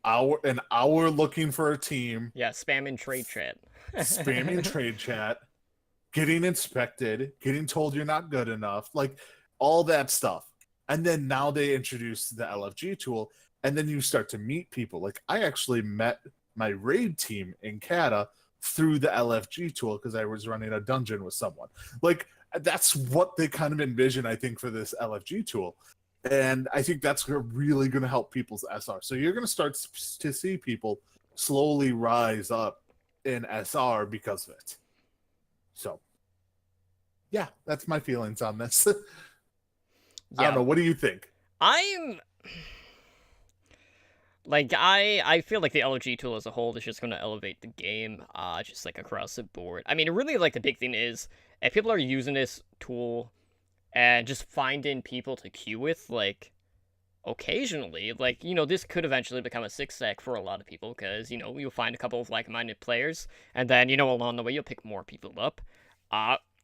an hour looking for a team. Yeah, spamming trade chat. Spamming trade chat, getting inspected, getting told you're not good enough, like all that stuff. And then now they introduce the LFG tool, and then you start to meet people. Like I actually met my raid team in Kata through the LFG tool because I was running a dungeon with someone. Like that's what they kind of envision, I think, for this LFG tool. And I think that's really going to help people's SR. So you're going to start to see people slowly rise up in SR because of it. So, yeah, that's my feelings on this. I don't know. What do you think? I'm like I feel like the LFG tool as a whole is just going to elevate the game, just like across the board. I mean, really, like the big thing is if people are using this tool and just finding people to queue with, like occasionally, like this could eventually become a six stack for a lot of people because you'll find a couple of like-minded players, and then along the way you'll pick more people up.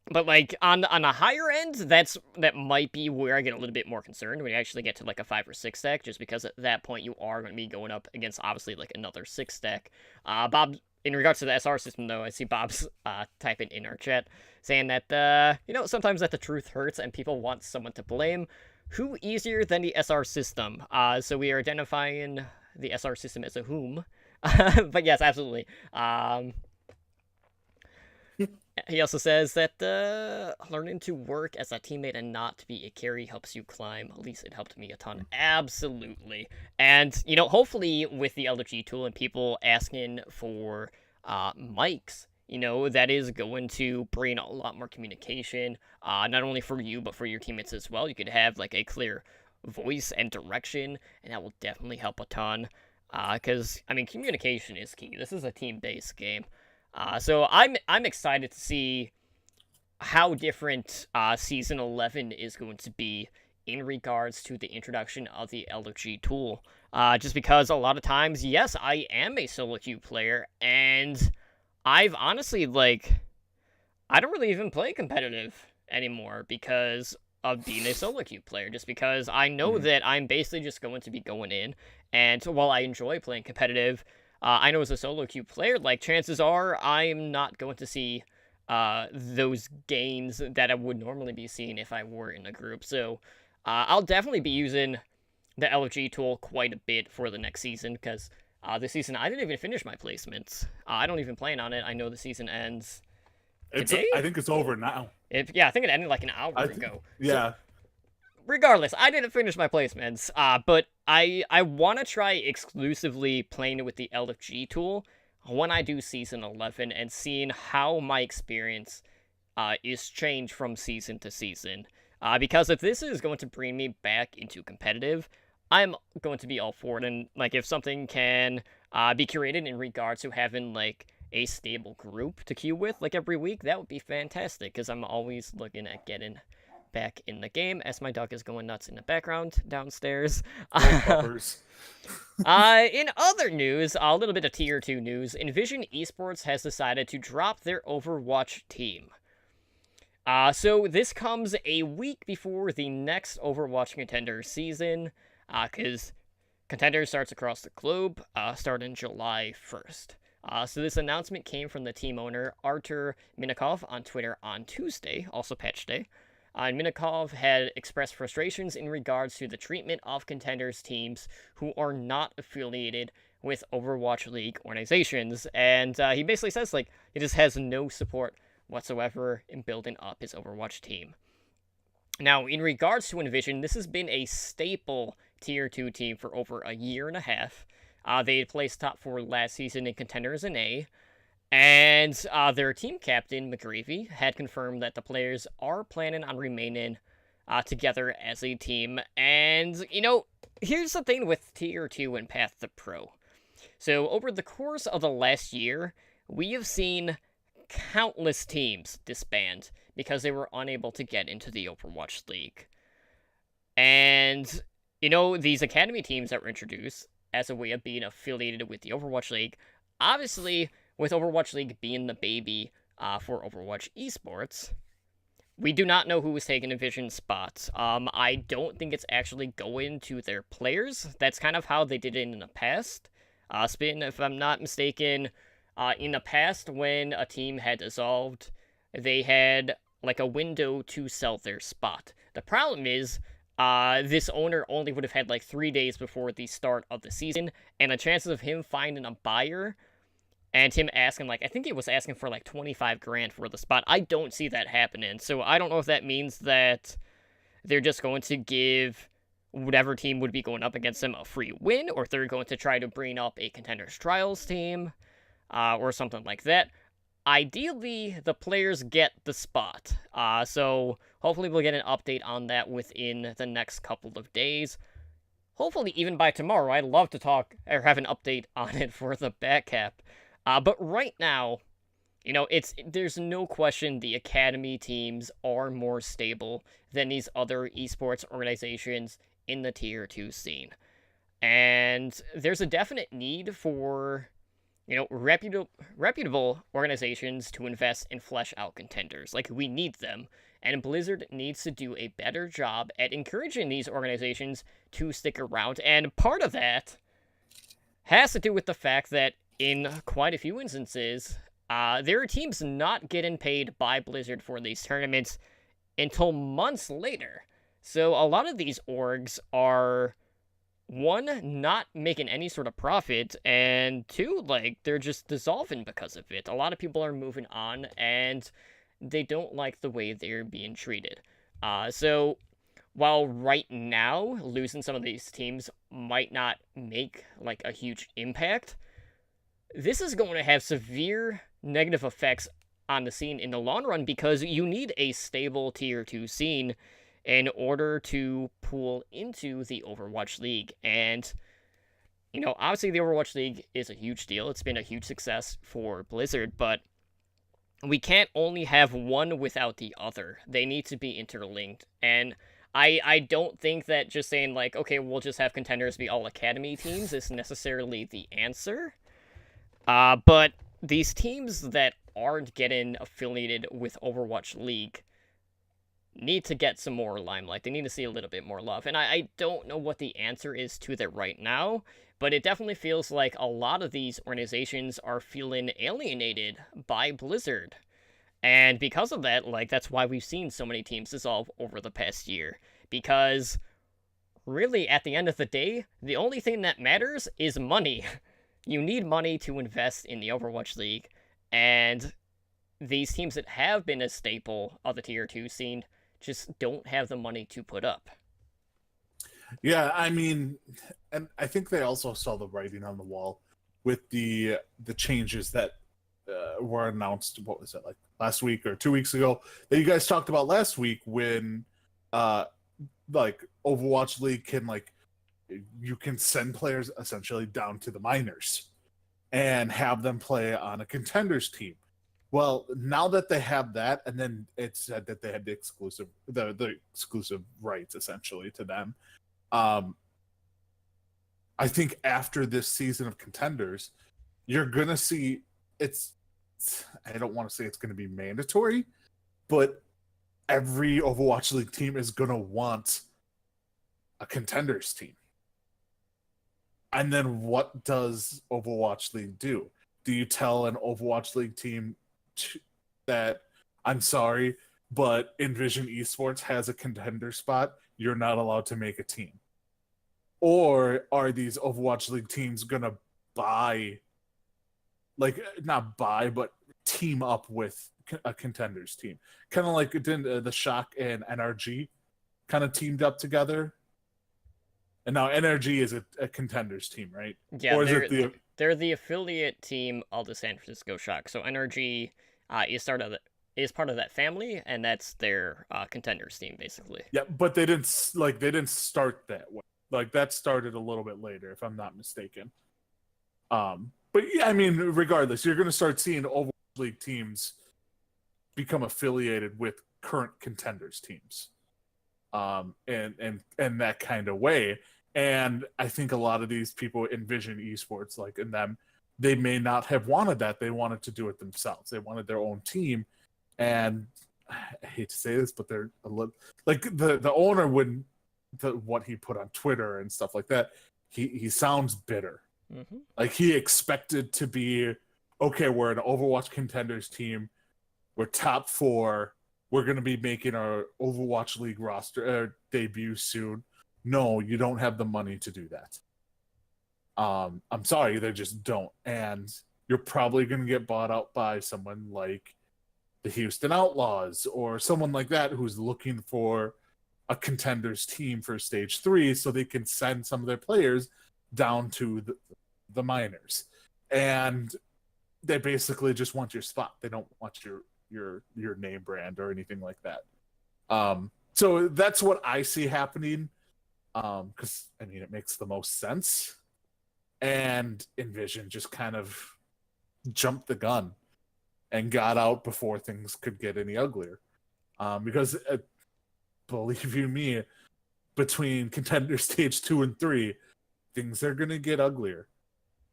But like on a higher end, that might be where I get a little bit more concerned when you actually get to like a 5 or 6 stack, just because at that point you are going to be going up against obviously like another 6 stack. Bob, in regards to the SR system though, I see Bob's typing in our chat saying that sometimes that the truth hurts and people want someone to blame. Who easier than the SR system? So we are identifying the SR system as a whom. But yes, absolutely. He also says that learning to work as a teammate and not to be a carry helps you climb. At least it helped me a ton. Absolutely. And, hopefully with the LFG tool and people asking for mics, that is going to bring a lot more communication, not only for you, but for your teammates as well. You could have, like, a clear voice and direction, and that will definitely help a ton. Because, I mean, communication is key. This is a team-based game. So I'm excited to see how different Season 11 is going to be in regards to the introduction of the LFG tool. Just because a lot of times, yes, I am a solo queue player, and I've honestly, I don't really even play competitive anymore because of being a solo queue player, just because I know that I'm basically just going to be going in, and while I enjoy playing competitive, I know as a solo queue player, chances are I'm not going to see those gains that I would normally be seeing if I were in a group. So I'll definitely be using the LFG tool quite a bit for the next season, because this season I didn't even finish my placements. I don't even plan on it. I know the season ends today? I think it's over now. I think it ended like an hour ago. Yeah. So, regardless, I didn't finish my placements, but I want to try exclusively playing with the LFG tool when I do Season 11 and seeing how my experience is changed from season to season. Because if this is going to bring me back into competitive, I'm going to be all for it. And if something can be curated in regards to having a stable group to queue with every week, that would be fantastic, because I'm always looking at getting back in the game, as my dog is going nuts in the background downstairs. In other news, a little bit of Tier 2 news, Envision Esports has decided to drop their Overwatch team. So this comes a week before the next Overwatch Contender season, because Contender starts across the globe, starting July 1st. So this announcement came from the team owner, Artur Minakov, on Twitter on Tuesday, also patch day. And Minakov had expressed frustrations in regards to the treatment of Contenders teams who are not affiliated with Overwatch League organizations. And he basically says, like, he just has no support whatsoever in building up his Overwatch team. Now, in regards to Envision, this has been a staple Tier 2 team for over a year and a half. They had placed top 4 last season in Contenders in A, and their team captain, McGreevy, had confirmed that the players are planning on remaining together as a team. And, you know, here's the thing with Tier 2 and Path to Pro. So, over the course of the last year, we have seen countless teams disband because they were unable to get into the Overwatch League. And, you know, these academy teams that were introduced as a way of being affiliated with the Overwatch League, obviously, with Overwatch League being the baby for Overwatch esports, we do not know who is taking Envision's spot. I don't think it's actually going to their players. That's kind of how they did it in the past. Spin, if I'm not mistaken, in the past when a team had dissolved, they had like a window to sell their spot. The problem is, this owner only would have had like 3 days before the start of the season, and the chances of him finding a buyer and him asking, like, I think he was asking for like 25 grand for the spot. I don't see that happening. So I don't know if that means that they're just going to give whatever team would be going up against them a free win, or if they're going to try to bring up a Contenders Trials team, or something like that. Ideally, the players get the spot. So hopefully we'll get an update on that within the next couple of days. Hopefully even by tomorrow. I'd love to talk or have an update on it for the back cap. But right now, you know, there's no question the academy teams are more stable than these other esports organizations in the Tier 2 scene. And there's a definite need for, you know, reputable organizations to invest and flesh out contenders. Like, we need them. And Blizzard needs to do a better job at encouraging these organizations to stick around. And part of that has to do with the fact that in quite a few instances, there are teams not getting paid by Blizzard for these tournaments until months later. So a lot of these orgs are, one, not making any sort of profit, and two, like, they're just dissolving because of it. A lot of people are moving on, and they don't like the way they're being treated. So while right now, losing some of these teams might not make, like, a huge impact, this is going to have severe negative effects on the scene in the long run, because you need a stable Tier 2 scene in order to pull into the Overwatch League. And, you know, obviously the Overwatch League is a huge deal. It's been a huge success for Blizzard, but we can't only have one without the other. They need to be interlinked. And I don't think that just saying, like, okay, we'll just have contenders be all academy teams is necessarily the answer. But these teams that aren't getting affiliated with Overwatch League need to get some more limelight. They need to see a little bit more love. And I don't know what the answer is to that right now, but it definitely feels like a lot of these organizations are feeling alienated by Blizzard. And because of that, like, that's why we've seen so many teams dissolve over the past year. Because, really, at the end of the day, the only thing that matters is money. You need money to invest in the Overwatch League, and these teams that have been a staple of the Tier 2 scene just don't have the money to put up. Yeah, I mean, and I think they also saw the writing on the wall with the changes that were announced. What was it, like last week or 2 weeks ago, that you guys talked about last week, when like Overwatch League can, like, you can send players essentially down to the minors and have them play on a contenders team. Well, now that they have that, and then it said that they had the exclusive rights essentially to them. I think after this season of contenders, you're gonna see I don't want to say it's gonna be mandatory, but every Overwatch League team is gonna want a contenders team. And then what does Overwatch League do? Do you tell an Overwatch League team that, I'm sorry, but Envision Esports has a contender spot, you're not allowed to make a team? Or are these Overwatch League teams going to buy, like, not buy, but team up with a contenders team? Kind of like the Shock and NRG kind of teamed up together. And now NRG is a contenders team, right? Yeah, Or is they're the affiliate team of the San Francisco Shock. So NRG is part of that family, and that's their contenders team, basically. Yeah, but they didn't start that way. Like, that started a little bit later, if I'm not mistaken. But yeah, I mean, regardless, you're going to start seeing Overwatch League teams become affiliated with current contenders teams, and that kind of way. And I think a lot of these people envision esports, like, in them, they may not have wanted that. They wanted to do it themselves. They wanted their own team. And I hate to say this, but they're a little like the owner wouldn't. What he put on Twitter and stuff like that, he sounds bitter. Mm-hmm. Like, he expected to be, okay, we're an Overwatch contenders team, we're top 4, we're going to be making our Overwatch League roster debut soon. No, you don't have the money to do that. I'm sorry, they just don't. And you're probably going to get bought out by someone like the Houston Outlaws or someone like that who's looking for a contenders team for stage 3 so they can send some of their players down to the minors. And they basically just want your spot. They don't want your name brand or anything like that. So that's what I see happening. Because, I mean, it makes the most sense. And Envision just kind of jumped the gun and got out before things could get any uglier. Because believe you me, between contender stage 2 and 3, things are gonna get uglier.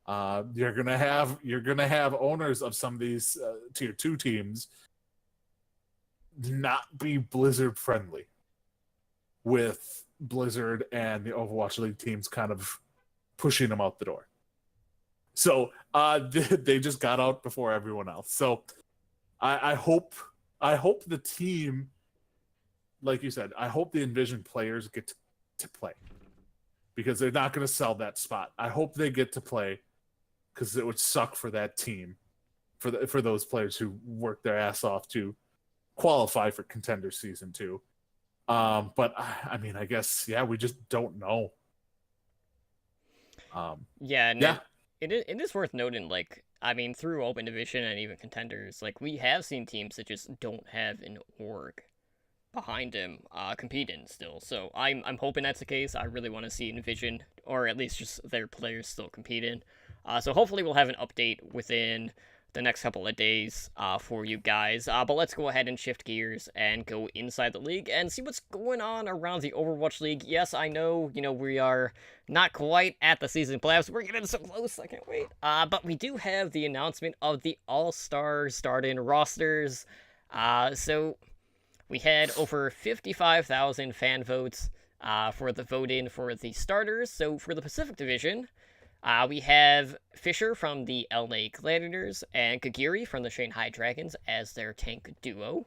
You're gonna have owners of some of these tier 2 teams not be Blizzard friendly, with Blizzard and the Overwatch League teams kind of pushing them out the door. So they just got out before everyone else. So I hope the team, like you said, I hope the Envision players get to play, because they're not going to sell that spot. I hope they get to play, because it would suck for that team, for those players who worked their ass off to qualify for Contender Season 2. But I mean, I guess, yeah, we just don't know. It is worth noting, like, I mean, through Open Division and even Contenders, like, we have seen teams that just don't have an org behind him competing still. So I'm hoping that's the case. I really want to see Envision, or at least just their players, still competing. So hopefully we'll have an update within the next couple of days for you guys. But let's go ahead and shift gears and go inside the league and see what's going on around the Overwatch League. Yes, I know, we are not quite at the season playoffs. We're getting so close, I can't wait. But we do have the announcement of the All-Star starting rosters. So we had over 55,000 fan votes for the voting for the starters. So for the Pacific Division, we have Fisher from the LA Gladiators and Kagiri from the Shanghai Dragons as their tank duo.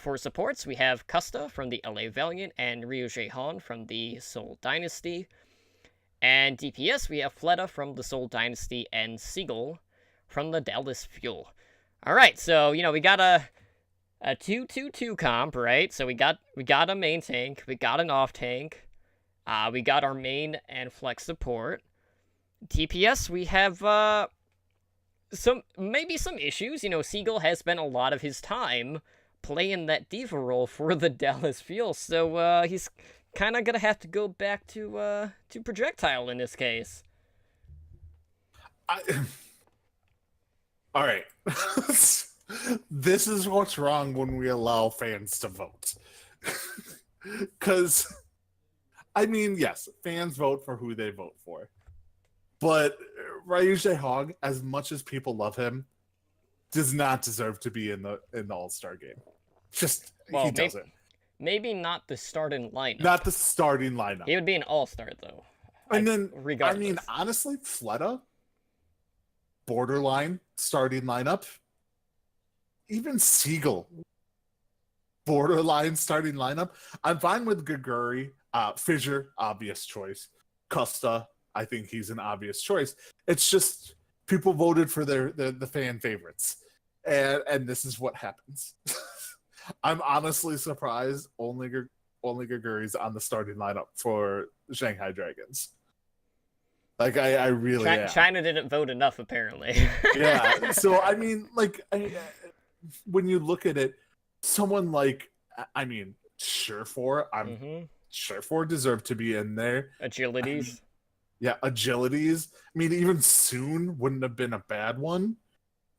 For supports, we have Custa from the LA Valiant and Ryu Jaehan from the Seoul Dynasty. And DPS, we have Fleta from the Seoul Dynasty and Seagull from the Dallas Fuel. Alright, so, we got a 2-2-2 comp, right? So we got a main tank, we got an off tank, we got our main and flex support. DPS, we have some issues. Seagull has spent a lot of his time playing that diva role for the Dallas Fuel, so he's kind of gonna have to go back to projectile in this case. All right. This is what's wrong when we allow fans to vote. Because, I mean, yes, fans vote for who they vote for. But Ryu Jaehan, as much as people love him, does not deserve to be in the All-Star game. He doesn't. Maybe not the starting lineup. Not the starting lineup. He would be an all-star, though. And then, regardless. honestly, Fleta, borderline starting lineup. Even Siegel, borderline starting lineup. I'm fine with Gaguri. Fissure, obvious choice. Costa, I think he's an obvious choice. It's just people voted for the fan favorites, and this is what happens. I'm honestly surprised only Gaguri's on the starting lineup for Shanghai Dragons. Like I really am. China didn't vote enough, apparently. Yeah. So I mean, like, when you look at it, someone like, Surefour, Surefour deserved to be in there. Agilities. Agilities. I mean, even Soon wouldn't have been a bad one.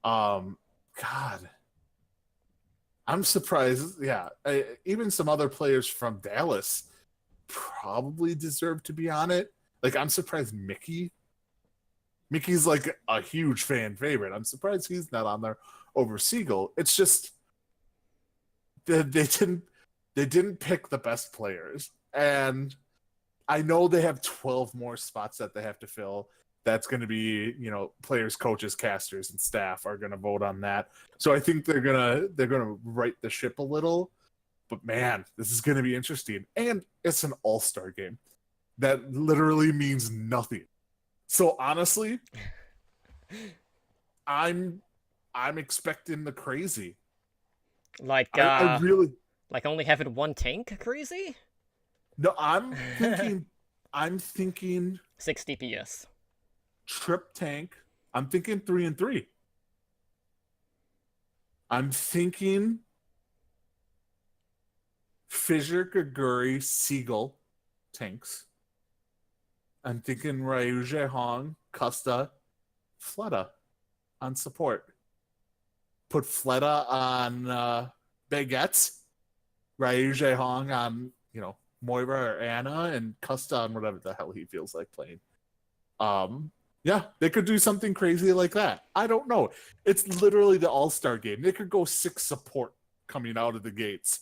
God, I'm surprised. Yeah, even some other players from Dallas probably deserve to be on it. Like, I'm surprised Mickey's like a huge fan favorite. I'm surprised he's not on there over Siegel. It's just they didn't pick the best players, and I know they have 12 more spots that they have to fill. That's going to be, players, coaches, casters, and staff are going to vote on that. So I think they're gonna right the ship a little. But man, this is going to be interesting, and it's an all-star game. That literally means nothing. So honestly, I'm expecting the crazy. Like I really like only having one tank crazy? no. I'm thinking 6 DPS. trip tank. I'm thinking 3-3. I'm thinking Fissure, Gaguri, Siegel tanks. I'm thinking Ryuja Hong, Costa, Fleta on support. Put Fleta on Baguettes, Ryuja Hong on, Moira or Anna, and Costa on whatever the hell he feels like playing. Yeah, they could do something crazy like that. I don't know. It's literally the all-star game. They could go 6 support coming out of the gates.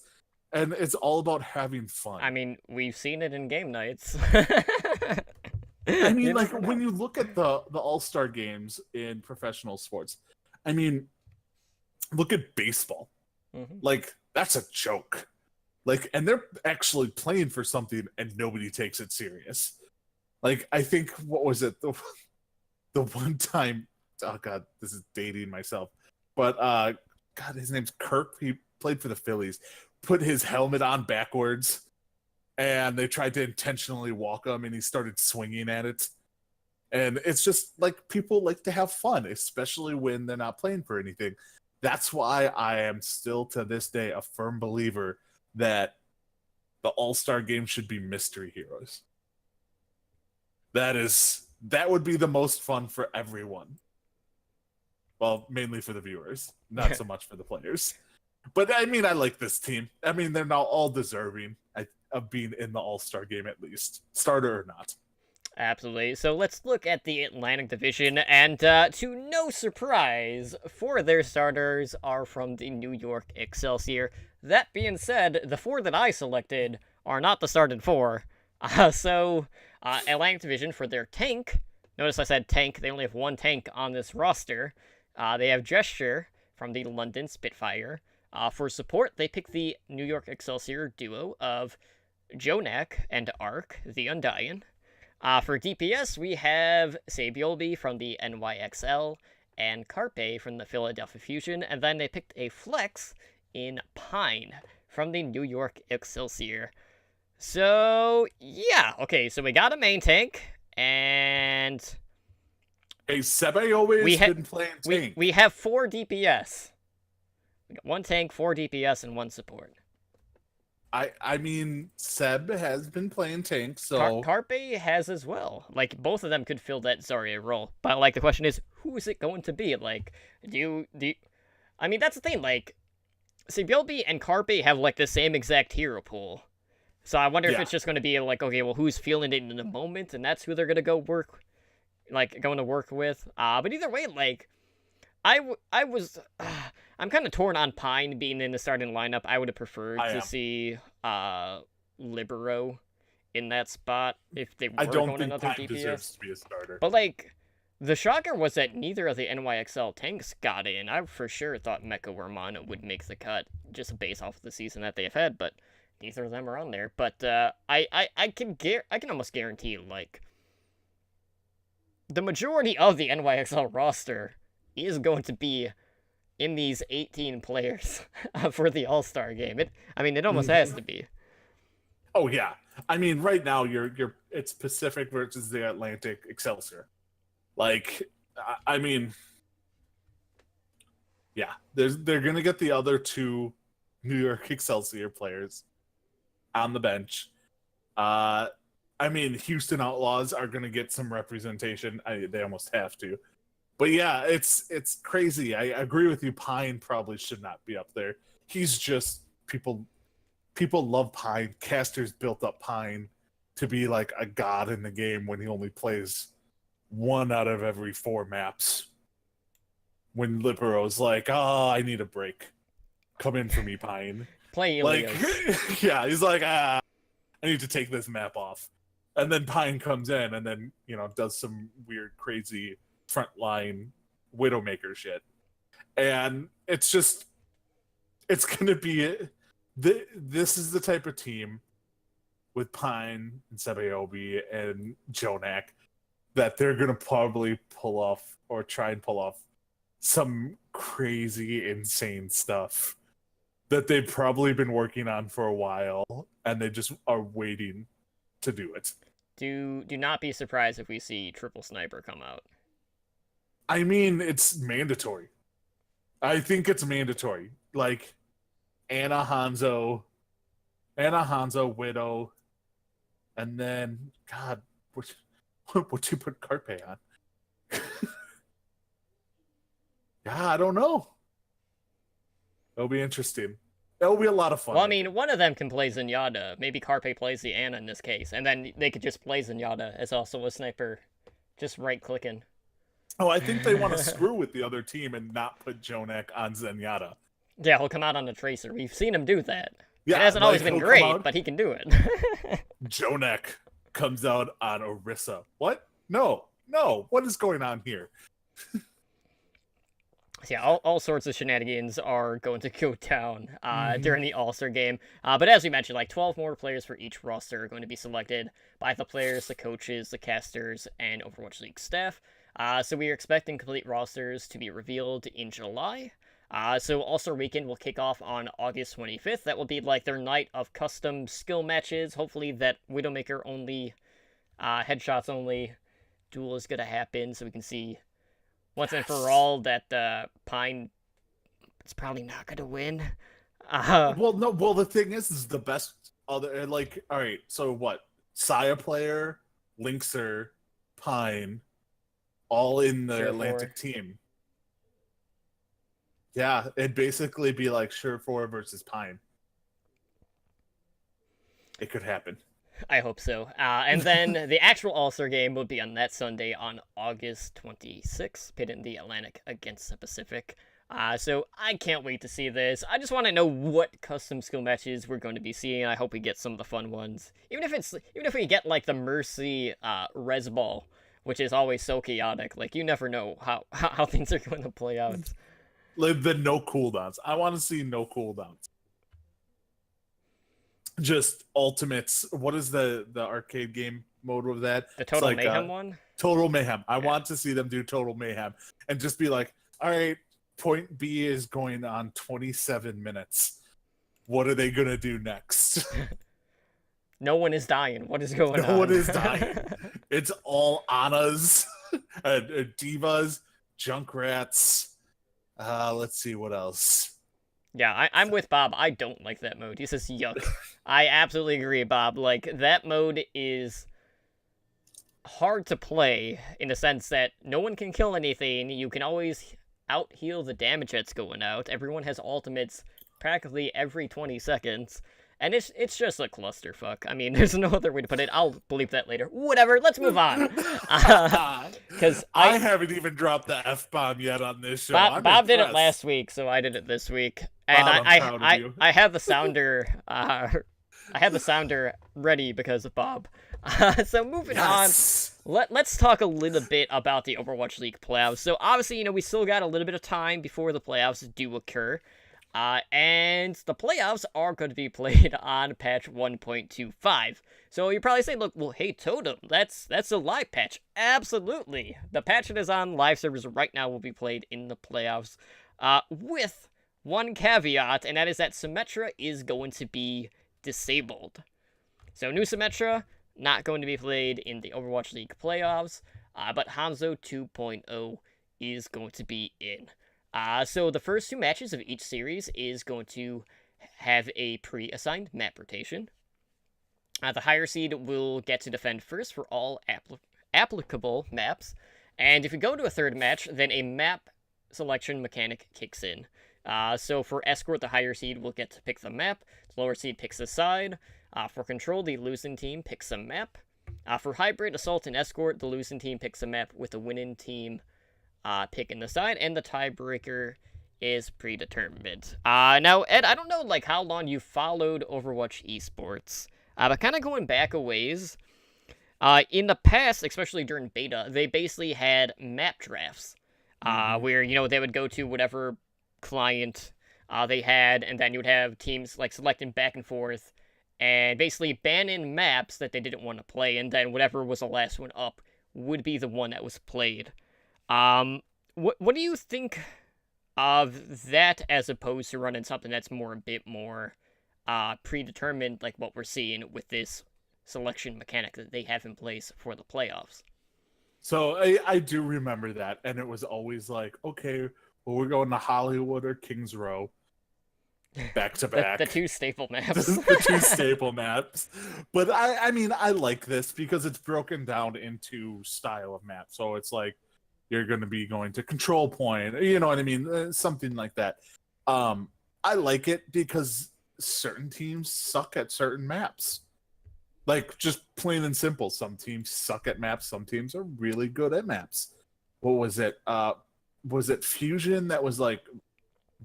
And it's all about having fun. I mean, we've seen it in game nights. I mean, like, when you look at the all-star games in professional sports, I mean, look at baseball. Mm-hmm. Like, that's a joke. Like, and they're actually playing for something and nobody takes it serious. Like, I think, what was it? The one time, oh God, this is dating myself. But, God, his name's Kirk. He played for the Phillies. Put his helmet on backwards, and they tried to intentionally walk him, and he started swinging at it. And it's just like people like to have fun, especially when they're not playing for anything. That's why I am still to this day a firm believer that the All-Star game should be mystery heroes. That would be the most fun for everyone. Well, mainly for the viewers, not so much for the players. But I mean, I like this team. I mean, they're now all deserving of being in the All-Star game at least, starter or not. Absolutely. So let's look at the Atlantic Division, and to no surprise, 4 of their starters are from the New York Excelsior. That being said, the 4 that I selected are not the starting 4. Atlantic Division for their tank. Notice I said tank. They only have 1 tank on this roster. They have Gesture from the London Spitfire. For support, they pick the New York Excelsior duo of Jonak and Ark, the Undying. For DPS, we have Sabiolbi from the NYXL and Carpe from the Philadelphia Fusion, and then they picked a flex in Pine from the New York Excelsior. So, yeah, okay, so we got a main tank, and Hey, Sebe always been playing tank. we have 4 DPS. We got 1 tank, 4 DPS, and 1 support. I mean, Seb has been playing tank, so Carpe has as well. Like, both of them could fill that Zarya role. But, like, the question is, who is it going to be? Like, do you... I mean, that's the thing, like, Sabiolbi and Carpe have, like, the same exact hero pool. So I wonder if it's just going to be, like, okay, well, who's feeling it in the moment, and that's who they're going to going to work with. But either way, like, I'm kind of torn on Pine being in the starting lineup. I would have preferred to see Libero in that spot if they were I don't going think another Pine DPS. deserves to be a starter. But like, the shocker was that neither of the NYXL tanks got in. I for sure thought Mecha or Mono would make the cut just based off of the season that they've had, but neither of them are on there. But I can almost guarantee like the majority of the NYXL roster is going to be in these 18 players for the All-Star game. It almost has to be. Oh yeah, I mean, right now it's Pacific versus the Atlantic Excelsior. Like, I mean, yeah, they're gonna get the other two New York Excelsior players on the bench. I mean, Houston Outlaws are gonna get some representation. They almost have to. But yeah, it's crazy. I agree with you. Pine probably should not be up there. He's just people love Pine. Casters built up Pine to be like a god in the game when he only plays 1 out of every 4 maps. When Libero's like, oh, I need a break. Come in for me, Pine. Play Ilios. Like, yeah, he's like, I need to take this map off. And then Pine comes in and then, does some weird, crazy frontline Widowmaker shit. And it's going to be, this is the type of team with Pine and Sebayobi and Jonak that they're going to probably pull off or try and pull off some crazy, insane stuff that they've probably been working on for a while, and they just are waiting to do it. Do not be surprised if we see Triple Sniper come out. I mean, it's mandatory. I think it's mandatory. Like, Anna Hanzo, Widow, and then, God, what you put Carpe on? Yeah, I don't know. It'll be interesting. It'll be a lot of fun. Well, I mean, one of them can play Zenyatta. Maybe Carpe plays the Anna in this case, and then they could just play Zenyatta as also a sniper, just right-clicking. Oh, I think they want to screw with the other team and not put Jonak on Zenyatta. Yeah, he'll come out on the Tracer. We've seen him do that. Yeah, it hasn't always been he'll great, but he can do it. Jonak comes out on Orisa. What? No. What is going on here? Yeah, all sorts of shenanigans are going to go down during the All-Star game. But as we mentioned, like 12 more players for each roster are going to be selected by the players, the coaches, the casters, and Overwatch League staff. So we are expecting complete rosters to be revealed in July. So All-Star Weekend will kick off on August 25th. That will be like their night of custom skill matches. Hopefully that Widowmaker only, headshots only duel is going to happen so we can see once and for all that Pine is probably not going to win. Well, the thing is the best other, like, all right, so what? Saya player, Linkser, Pine, all in the Atlantic team. Yeah, it'd basically be like Surefour versus Pine. It could happen. I hope so. And then the actual All-Star game will be on that Sunday on August 26th, pitting the Atlantic against the Pacific. So I can't wait to see this. I just want to know what custom skill matches we're going to be seeing. I hope we get some of the fun ones. Even if we get like the Mercy Res Ball, which is always so chaotic. Like, you never know how things are going to play out. Like the no cooldowns. I want to see no cooldowns. Just ultimates. What is the arcade game mode of that? The Total Mayhem one? Total Mayhem. I want to see them do Total Mayhem and just be like, all right, point B is going on 27 minutes. What are they going to do next? No one is dying. What is going on? No one is dying. It's all Annas, Divas, Junkrats. Let's see what else. Yeah, I'm with Bob. I don't like that mode. He says, yuck. I absolutely agree, Bob. Like, that mode is hard to play in the sense that no one can kill anything. You can always out-heal the damage that's going out. Everyone has ultimates practically every 20 seconds. And it's just a clusterfuck. I mean, there's no other way to put it. I'll bleep that later. Whatever, let's move on. Because I haven't even dropped the F-bomb yet on this show. Bob did it last week, so I did it this week. And Bob, I'm proud of you. I have the sounder I had the sounder ready because of Bob. So moving Yes. on, let's talk a little bit about the Overwatch League playoffs. So obviously, we still got a little bit of time before the playoffs do occur. And the playoffs are going to be played on patch 1.25. So you're probably saying, look, well, hey, Totem, that's a live patch. Absolutely. The patch that is on live servers right now will be played in the playoffs. With one caveat, and that is that Symmetra is going to be disabled. So new Symmetra, not going to be played in the Overwatch League playoffs, but Hanzo 2.0 is going to be in. So the first two matches of each series is going to have a pre-assigned map rotation. The higher seed will get to defend first for all applicable maps, and if we go to a third match, then a map selection mechanic kicks in. So for Escort, the higher seed will get to pick the map, the lower seed picks a side. For Control, the losing team picks a map. For Hybrid, Assault, and Escort, the losing team picks a map with the winning team picking the side, and the tiebreaker is predetermined. Now, Ed, I don't know how long you followed Overwatch esports, but kind of going back a ways, in the past, especially during beta, they basically had map drafts, where, they would go to whatever client they had, and then you would have teams, selecting back and forth, and basically banning maps that they didn't want to play, and then whatever was the last one up would be the one that was played. What do you think of that as opposed to running something that's a bit more predetermined, like what we're seeing with this selection mechanic that they have in place for the playoffs? So I do remember that, and it was always like, okay, well, we're going to Hollywood or Kings Row, back to back. The two staple maps. The two staple maps. But I mean, I like this because it's broken down into style of map. So it's like, you're going to be going to Control Point, you know what I mean? Something like that. I like it because certain teams suck at certain maps. Just plain and simple. Some teams suck at maps. Some teams are really good at maps. What was it? Was it Fusion that was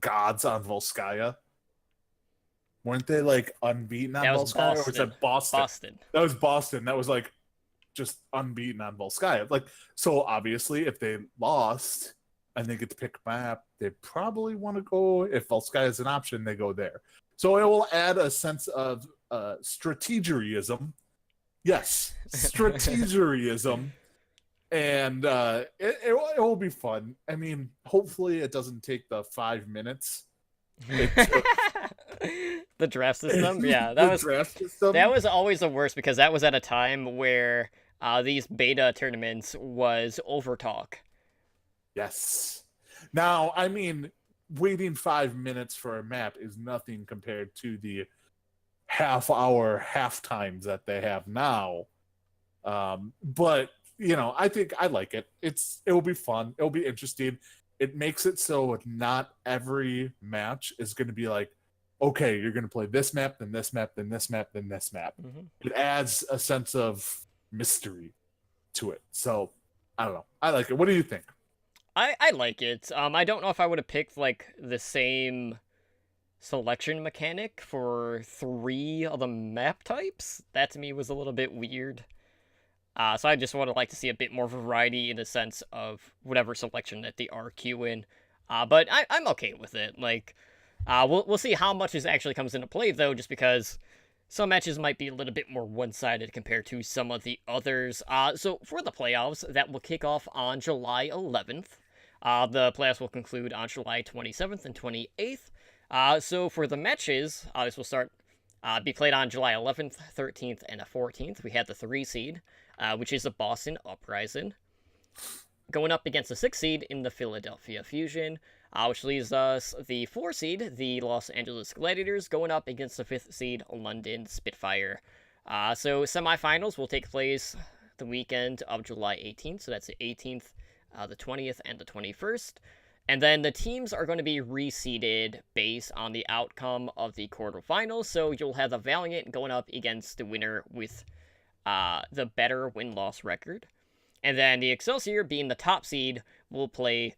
gods on Volskaya? Weren't they unbeaten on Volskaya? Or was that Boston? That was Boston. That was just unbeaten on Volskaya. So obviously, if they lost and they get to pick a map, they probably want to go, if Volskaya is an option, they go there. So it will add a sense of strategerism. Yes, strategerism. And it will be fun. I mean, hopefully it doesn't take the 5 minutes. The draft system? Yeah, that was always the worst because that was at a time where these beta tournaments was overtalk. Yes. Now, I mean, waiting 5 minutes for a map is nothing compared to the half-hour half times that they have now. But I think I like it. It will be fun. It'll be interesting. It makes it so not every match is going to be okay, you're going to play this map, then this map, then this map, then this map. Mm-hmm. It adds a sense of mystery to it. So, I don't know. I like it. What do you think? I like it. I don't know if I would have picked the same selection mechanic for 3 of the map types. That to me was a little bit weird. So I just would have liked to see a bit more variety in the sense of whatever selection that they are queuing. But I'm okay with it. We'll see how much this actually comes into play, though, just because some matches might be a little bit more one-sided compared to some of the others. So for the playoffs, that will kick off on July 11th. The playoffs will conclude on July 27th and 28th. So for the matches, this will be played on July 11th, 13th, and 14th. We have the 3 seed, which is the Boston Uprising, going up against the 6 seed in the Philadelphia Fusion, which leaves us the 4 seed, the Los Angeles Gladiators, going up against the 5th seed, London Spitfire. So semifinals will take place the weekend of July 18th, so that's the 18th, the 20th, and the 21st. And then the teams are going to be reseeded based on the outcome of the quarterfinals, so you'll have the Valiant going up against the winner with the better win-loss record. And then the Excelsior, being the top seed, will play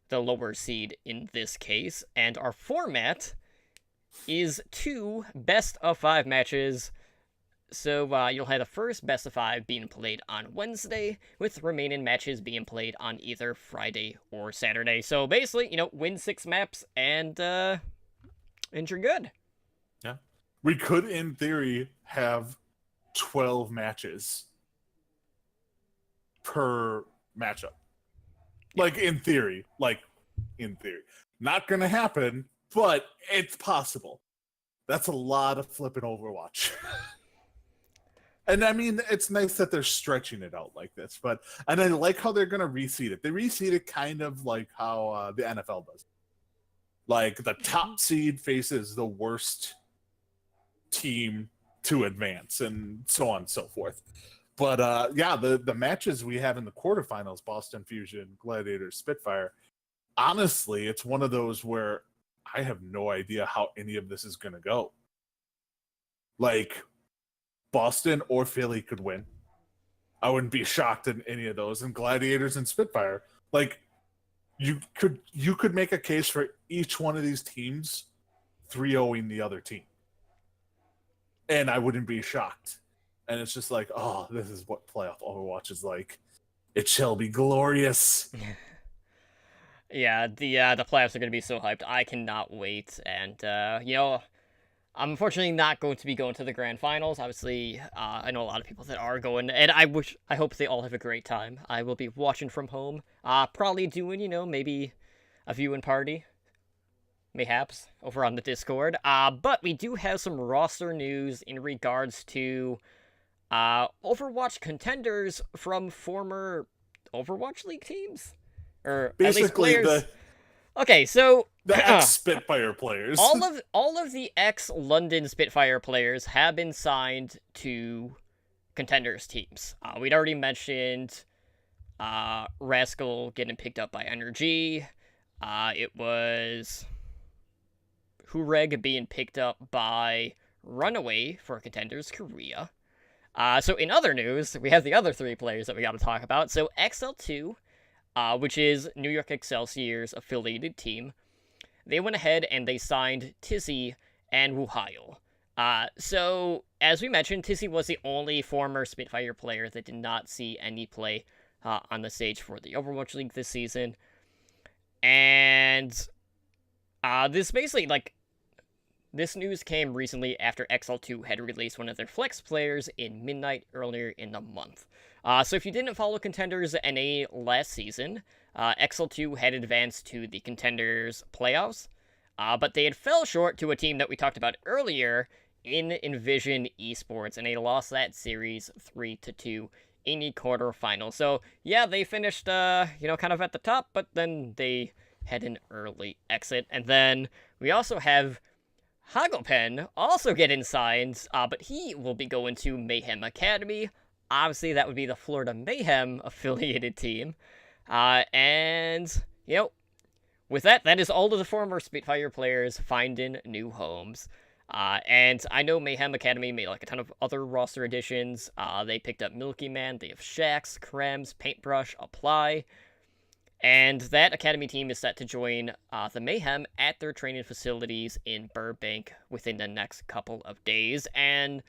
the lower seed in this case. And our format is 2 best-of-5 matches. So you'll have the first best-of-5 being played on Wednesday, with the remaining matches being played on either Friday or Saturday. So basically, win 6 maps and you're good. Yeah. We could, in theory, have 12 matches per matchup. Like, in theory. Not gonna happen, but it's possible. That's a lot of flipping Overwatch. And I mean, it's nice that they're stretching it out like this, and I like how they're gonna reseed it. They reseed it kind of like how the NFL does. Like, the top seed faces the worst team to advance, and so on and so forth. But yeah, the matches we have in the quarterfinals, Boston Fusion, Gladiators, Spitfire, honestly, it's one of those where I have no idea how any of this is going to go. Like, Boston or Philly could win. I wouldn't be shocked in any of those. And Gladiators and Spitfire, like, you could make a case for each one of these teams 3-0ing the other team. And I wouldn't be shocked. And it's just like, oh, this is what playoff Overwatch is like. It shall be glorious. Yeah, the playoffs are going to be so hyped. I cannot wait. And, I'm unfortunately not going to be going to the grand finals. Obviously, I know a lot of people that are going, and I hope they all have a great time. I will be watching from home. Probably doing, maybe a viewing party. Mayhaps, over on the Discord. But we do have some roster news in regards to Overwatch contenders from former Overwatch League teams? Or basically, at least players. the Okay, so ex-Spitfire players. all of the ex-London Spitfire players have been signed to contenders teams. We'd already mentioned Rascal getting picked up by NRG. It was Hureg being picked up by Runaway for Contenders Korea. So in other news, we have the other 3 players that we got to talk about. So XL2, which is New York Excelsior's affiliated team, they went ahead and they signed Tizzy and Wuhail. So as we mentioned, Tizzy was the only former Spitfire player that did not see any play on the stage for the Overwatch League this season. And this basically, this news came recently after XL2 had released one of their flex players in Midnight earlier in the month. So if you didn't follow Contenders NA last season, XL2 had advanced to the Contenders playoffs, but they had fell short to a team that we talked about earlier in Envision Esports, and they lost that series 3-2 in the quarterfinal. So yeah, they finished, kind of at the top, but then they had an early exit. And then we also have Hagopen also getting signed, but he will be going to Mayhem Academy. Obviously, that would be the Florida Mayhem affiliated team. And, with that is all of the former Spitfire players finding new homes. And I know Mayhem Academy made a ton of other roster additions. They picked up Milky Man, they have Shax, Krems, Paintbrush, Apply. And that Academy team is set to join the Mayhem at their training facilities in Burbank within the next couple of days. And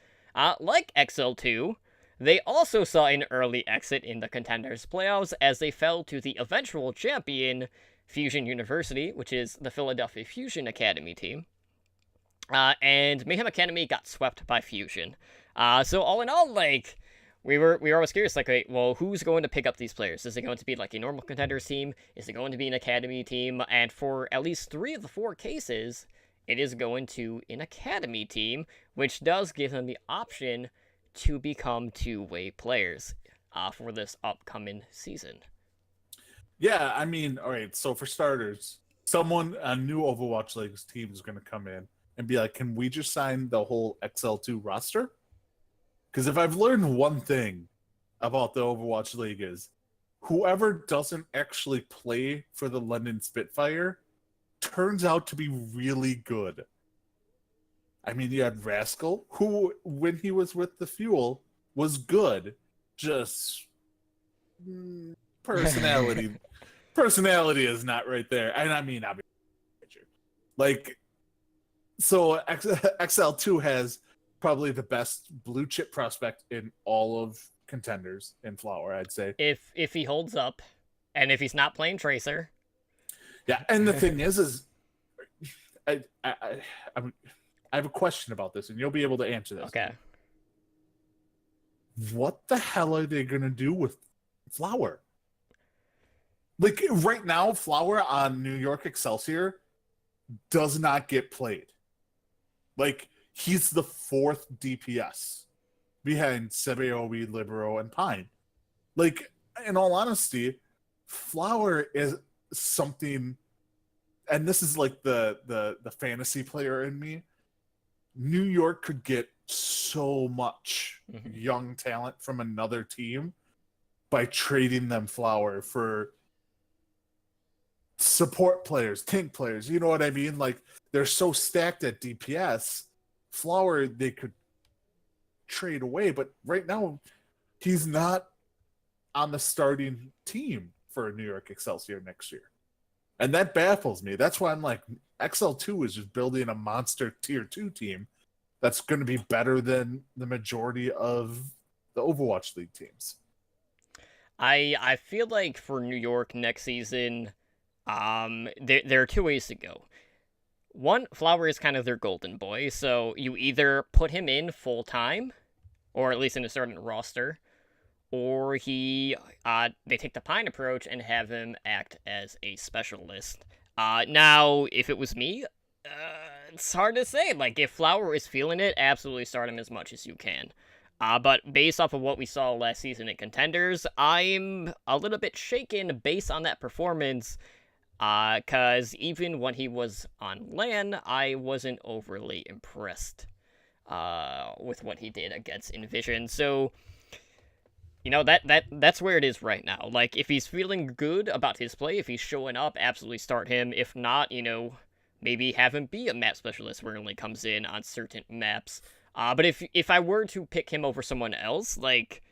like XL2, they also saw an early exit in the Contenders playoffs as they fell to the eventual champion, Fusion University, which is the Philadelphia Fusion Academy team. And Mayhem Academy got swept by Fusion. So all in all, we were always curious, well, who's going to pick up these players? Is it going to be a normal Contenders team? Is it going to be an Academy team? And for at least 3 of the 4 cases, it is going to an Academy team, which does give them the option to become 2-way players for this upcoming season. Yeah, I mean, all right, so for starters, a new Overwatch League's team is going to come in and be like, can we just sign the whole XL2 roster? Because if I've learned one thing about the Overwatch League is whoever doesn't actually play for the London Spitfire turns out to be really good. I mean, you had Rascal, who, when he was with the Fuel, was good. Just personality. Personality is not right there. And I mean, So XL2 has probably the best blue chip prospect in all of contenders in Flower, I'd say. If he holds up, and if he's not playing Tracer. Yeah, and the thing is I have a question about this, and you'll be able to answer this. Okay. What the hell are they gonna do with Flower? Like right now, Flower on New York Excelsior does not get played. Like he's the 4th DPS behind Sebeobi, Libero, and Pine. Like in all honesty, Flower is something, and this is like the fantasy player in me. New York could get so much young talent from another team by trading them Flower for support players, tank players. You know what I mean? Like they're so stacked at DPS. Flower they could trade away, but right now he's not on the starting team for New York Excelsior next year. And that baffles me. That's why I'm like, XL2 is just building a monster tier 2 team that's going to be better than the majority of the Overwatch League teams. I feel like for New York next season, there are 2 ways to go. One, Flower is kind of their golden boy, so you either put him in full time, or at least in a certain roster, or they take the Pine approach and have him act as a specialist. Now, if it was me, it's hard to say. Like, if Flower is feeling it, absolutely start him as much as you can. But based off of what we saw last season in Contenders, I'm a little bit shaken based on that performance, because even when he was on LAN, I wasn't overly impressed with what he did against Envision. So, you know, that's where it is right now. Like, if he's feeling good about his play, if he's showing up, absolutely start him. If not, you know, maybe have him be a map specialist where he only comes in on certain maps. But if I were to pick him over someone else, like,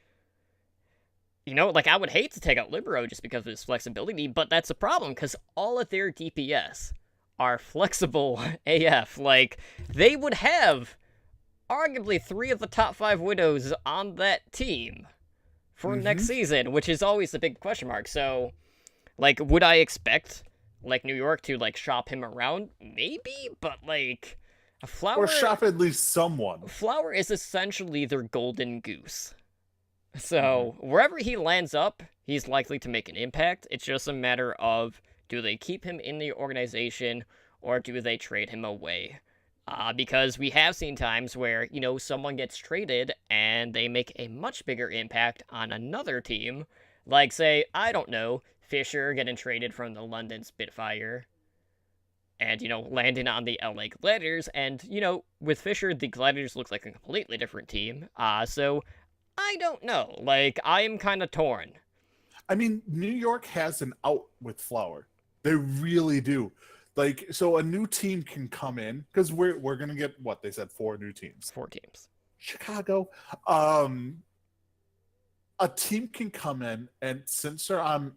you know, like, I would hate to take out Libero just because of his flexibility, but that's a problem, because all of their DPS are flexible AF. Like, they would have arguably 3 of the top 5 Widows on that team for next season, which is always the big question mark. So, like, would I expect, like, New York to, like, shop him around? Maybe, but, like, Flower... Or shop at least someone. Flower is essentially their golden goose. So, wherever he lands up, he's likely to make an impact. It's just a matter of, do they keep him in the organization, or do they trade him away? Because we have seen times where, you know, someone gets traded and they make a much bigger impact on another team. Like, say, I don't know, Fisher getting traded from the London Spitfire and, you know, landing on the LA Gladiators. And, you know, with Fisher, the Gladiators look like a completely different team. So, I don't know. Like, I am kind of torn. I mean, New York has an out with Flower. They really do. Like, so a new team can come in, because we're gonna get, what they said, 4 new teams. 4 teams. Chicago. A team can come in, and since they're on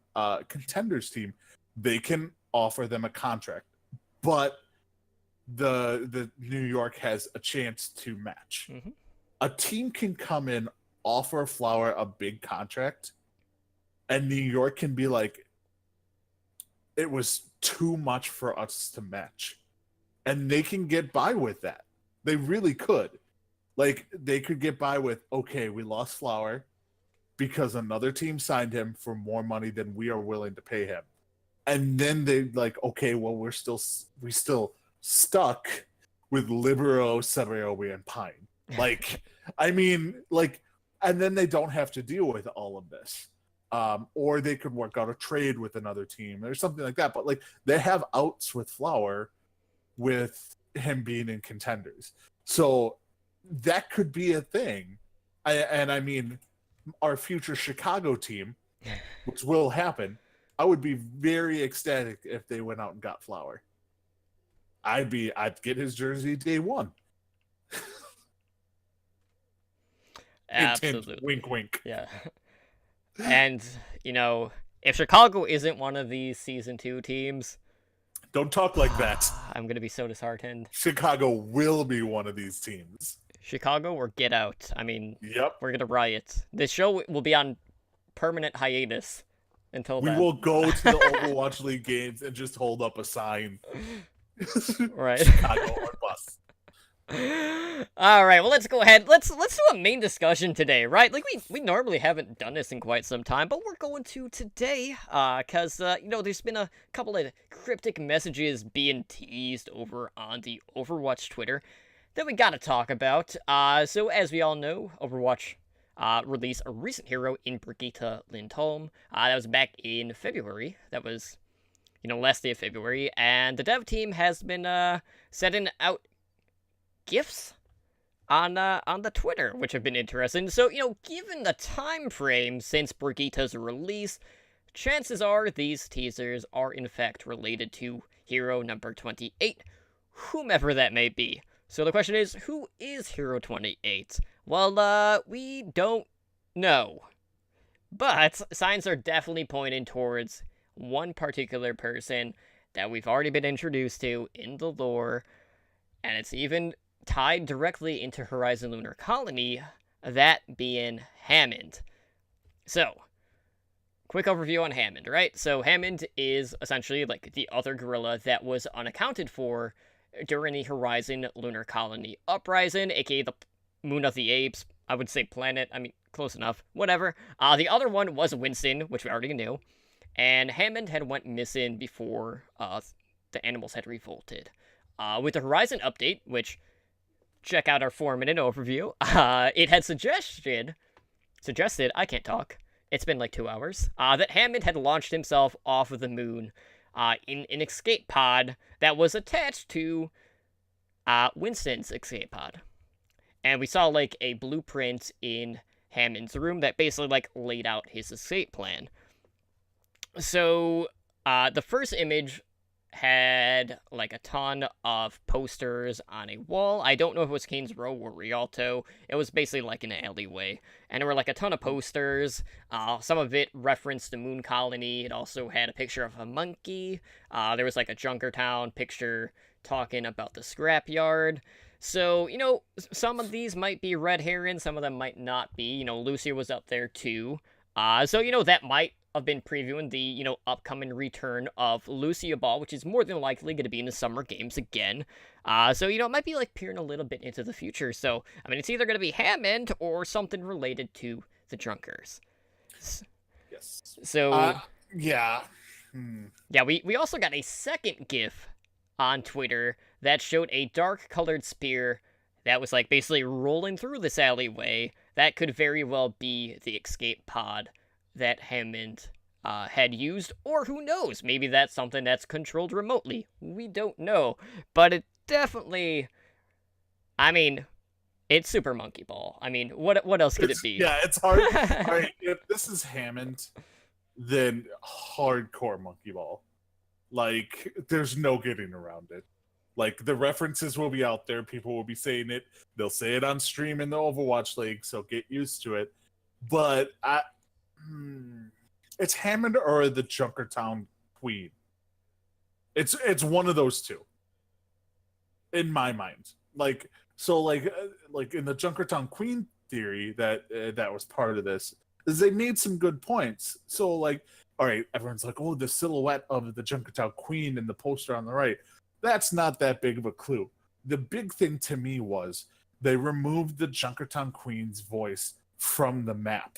Contenders team, they can offer them a contract. But the New York has a chance to match. A team can come in, offer Flower a big contract, and New York can be like, it was too much for us to match. And they can get by with that. They really could. Like, they could get by with, okay, we lost Flower because another team signed him for more money than we are willing to pay him. And then they like, okay, well, we still stuck with Libero, Sebeobi, and Pine. Like, I mean, like, and then they don't have to deal with all of this. Or they could work out a trade with another team or something like that. But like, they have outs with Flower with him being in Contenders. So that could be a thing. I mean, our future Chicago team, which will happen, I would be very ecstatic if they went out and got Flower. I'd get his jersey day one. Absolutely. Wink, wink. Yeah. And, you know, if Chicago isn't one of these Season 2 teams, Don't talk like that. I'm gonna be so disheartened. Chicago will be one of these teams. Chicago or get out. I mean, Yep. we're gonna riot. This show will be on permanent hiatus until We then. will go to the Overwatch League games and just hold up a sign. Right. Chicago or bust. All right, well, let's go ahead. Let's do a main discussion today, right? Like we normally haven't done this in quite some time, but we're going to today, cause you know, there's been a couple of cryptic messages being teased over on the Overwatch Twitter that we gotta talk about. So as we all know, Overwatch released a recent hero in Brigitte Lindholm. That was back in February. That was, you know, last day of February, and the dev team has been setting out gifts on the Twitter, which have been interesting. So, you know, given the time frame since Brigitte's release, chances are these teasers are in fact related to hero number 28, whomever that may be. So the question is, who is Hero 28? Well, we don't know. But signs are definitely pointing towards one particular person that we've already been introduced to in the lore, and it's even tied directly into Horizon Lunar Colony, that being Hammond. So, quick overview on Hammond, right? So Hammond is essentially like the other gorilla that was unaccounted for during the Horizon Lunar Colony uprising, aka the Moon of the Apes. I would say planet, I mean, close enough, whatever. The other one was Winston, which we already knew, and Hammond had went missing before the animals had revolted. With the Horizon update, which, check out our 4-minute overview, it had suggested, I can't talk, it's been like 2 hours, that Hammond had launched himself off of the moon in an escape pod that was attached to Winston's escape pod. And we saw like a blueprint in Hammond's room that basically like laid out his escape plan. So the first image had like a ton of posters on a wall. I don't know if it was Kane's Row or Rialto. It was basically like an alleyway. And there were like a ton of posters. Some of it referenced the moon colony. It also had a picture of a monkey. There was like a Junkertown picture talking about the scrapyard. So, you know, some of these might be red herring, some of them might not be. You know, Lucia was up there too. So, you know, that might have been previewing the, you know, upcoming return of Lucia Ball, which is more than likely going to be in the Summer Games again. So, you know, it might be, like, peering a little bit into the future. So, I mean, it's either going to be Hammond or something related to the Junkers. Yes. So... yeah. Yeah, we also got a second GIF on Twitter that showed a dark-colored spear that was, like, basically rolling through this alleyway. That could very well be the escape pod that Hammond had used, or who knows, maybe that's something that's controlled remotely. We don't know, but it definitely, I mean, it's Super Monkey Ball. I mean, what else could it be? Yeah, it's hard. All right, if this is Hammond, then hardcore Monkey Ball. Like, there's no getting around it. Like, the references will be out there. People will be saying it. They'll say it on stream in the Overwatch League, so get used to it. But it's Hammond or the Junkertown Queen. It's one of those two. In my mind. Like, so like in the Junkertown Queen theory that was part of this, is they made some good points. So like, all right, everyone's like, oh, the silhouette of the Junkertown Queen in the poster on the right. That's not that big of a clue. The big thing to me was they removed the Junkertown Queen's voice from the map.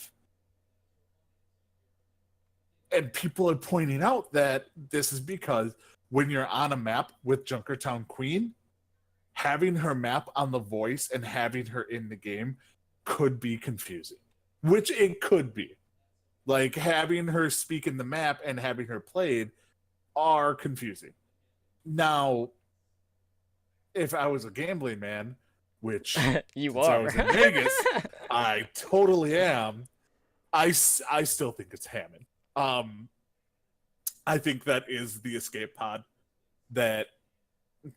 And people are pointing out that this is because when you're on a map with Junkertown Queen, having her map on the voice and having her in the game could be confusing. Which it could be. Like, having her speak in the map and having her played are confusing. Now, if I was a gambling man, which you I are. was in Vegas, I totally am. I still think it's Hammond. I think that is the escape pod that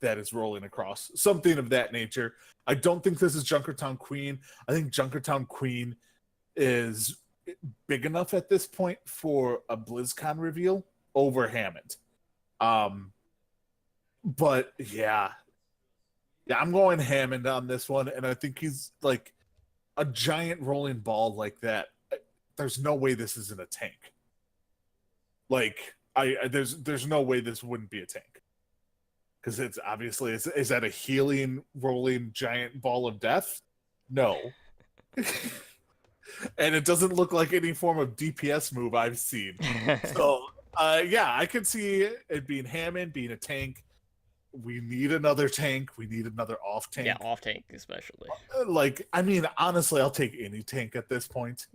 is rolling across. Something of that nature. I don't think this is Junkertown Queen. I think Junkertown Queen is big enough at this point for a BlizzCon reveal over Hammond. But yeah, I'm going Hammond on this one, and I think he's like a giant rolling ball like that. There's no way this isn't a tank. Like there's no way this wouldn't be a tank, because it's obviously is that a healing rolling giant ball of death? No. And it doesn't look like any form of DPS move I've seen. So yeah, I could see it being Hammond, being a tank. We need another tank. We need another off tank. Yeah, off tank especially. Like, I mean, honestly, I'll take any tank at this point.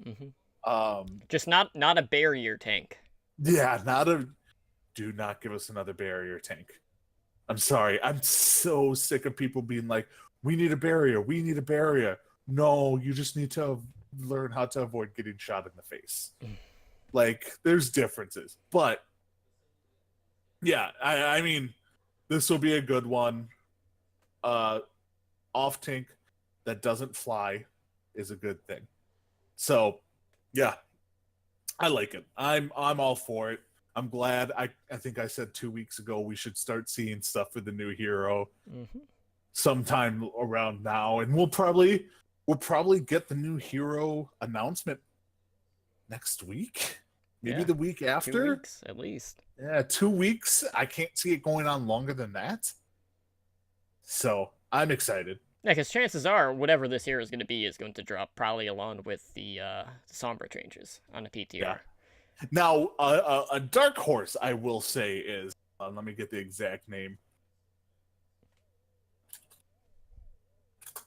Just not a barrier tank. Yeah, do not give us another barrier tank. I'm sorry. I'm so sick of people being like, we need a barrier. We need a barrier. No, you just need to learn how to avoid getting shot in the face. Like, there's differences. But yeah, I mean, this will be a good one. Off tank that doesn't fly is a good thing. So yeah, I like it. I'm all for it. I'm glad. I think I said 2 weeks ago we should start seeing stuff for the new hero sometime around now, and we'll probably get the new hero announcement next week, maybe the week after. 2 weeks at least. Yeah, 2 weeks. I can't see it going on longer than that. So I'm excited. Yeah, because chances are whatever this hero is going to be is going to drop probably along with the Sombra changes on the PTR. Yeah. Now, a dark horse, I will say, is let me get the exact name.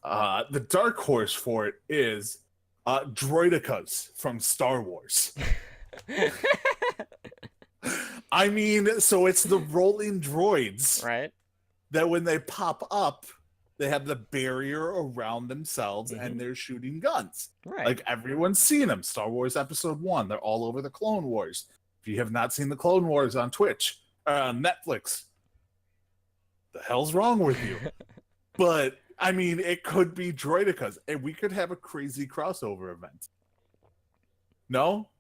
The dark horse for it is Droidekas from Star Wars. I mean, so it's the rolling droids, right? That when they pop up, they have the barrier around themselves and they're shooting guns. Right. Like, everyone's seen them. Star Wars Episode 1. They're all over the Clone Wars. If you have not seen the Clone Wars on Twitch, on Netflix, the hell's wrong with you? But, I mean, it could be Droidekas, and we could have a crazy crossover event. No?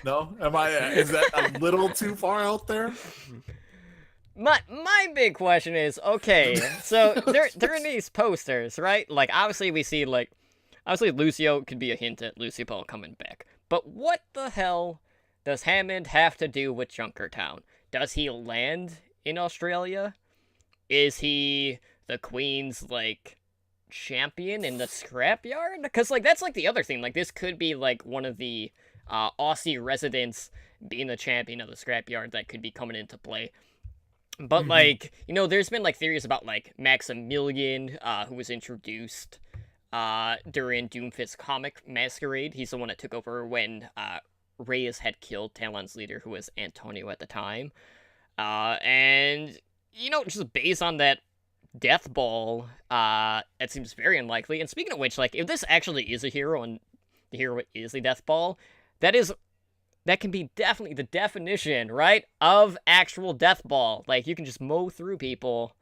No? Is that a little too far out there? My big question is, okay, so they're in these posters, right? Like, obviously we see, like, obviously Lucio could be a hint at Lucio Ball coming back. But what the hell does Hammond have to do with Junkertown? Does he land in Australia? Is he the Queen's, like, champion in the scrapyard? Because, like, that's, like, the other thing. Like, this could be, like, one of the Aussie residents being the champion of the scrapyard that could be coming into play. But, like, you know, there's been, like, theories about, like, Maximilian, who was introduced during Doomfist comic Masquerade. He's the one that took over when Reyes had killed Talon's leader, who was Antonio at the time. And, you know, just based on that death ball, it seems very unlikely. And speaking of which, like, if this actually is a hero and the hero is the death ball, that can be definitely the definition, right, of actual death ball. Like, you can just mow through people.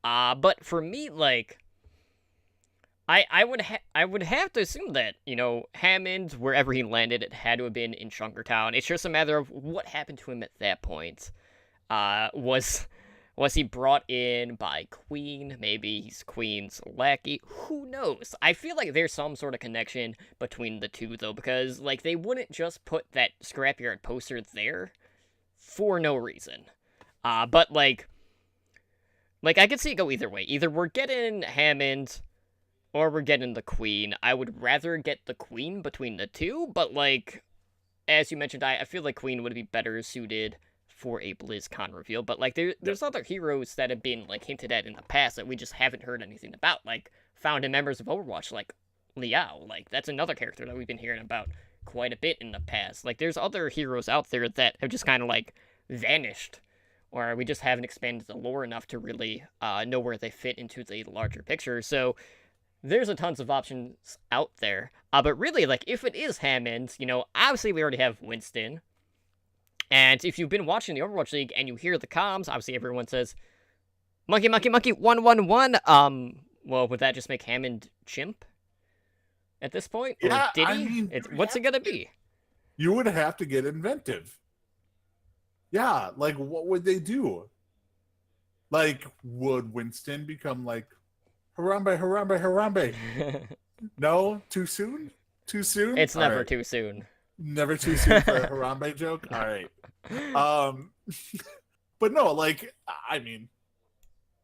But for me, like, I would have to assume that, you know, Hammond, wherever he landed, it had to have been in Junkertown. It's just a matter of what happened to him at that point. Was he brought in by Queen? Maybe he's Queen's lackey. Who knows? I feel like there's some sort of connection between the two, though, because, like, they wouldn't just put that scrapyard poster there for no reason. But, like, I could see it go either way. Either we're getting Hammond, or we're getting the Queen. I would rather get the Queen between the two, but, like, as you mentioned, I feel like Queen would be better suited for a BlizzCon reveal, but, like, there's other heroes that have been, like, hinted at in the past that we just haven't heard anything about, like, founding members of Overwatch, like Liao. Like, that's another character that we've been hearing about quite a bit in the past. Like, there's other heroes out there that have just kind of, like, vanished, or we just haven't expanded the lore enough to really know where they fit into the larger picture. So there's a tons of options out there. But really, like, if it is Hammond, you know, obviously we already have Winston. And if you've been watching the Overwatch League and you hear the comms, obviously everyone says, Monkey, Monkey, Monkey, 111. Well, would that just make Hammond chimp at this point? Yeah, or did he? I mean, What's it gonna be? You would have to get inventive. Yeah, like, what would they do? Like, would Winston become like Harambe, Harambe, Harambe? No, too soon. Too soon. It's All never right. too soon. Never too soon for a Harambe joke. All right. But no, like, I mean,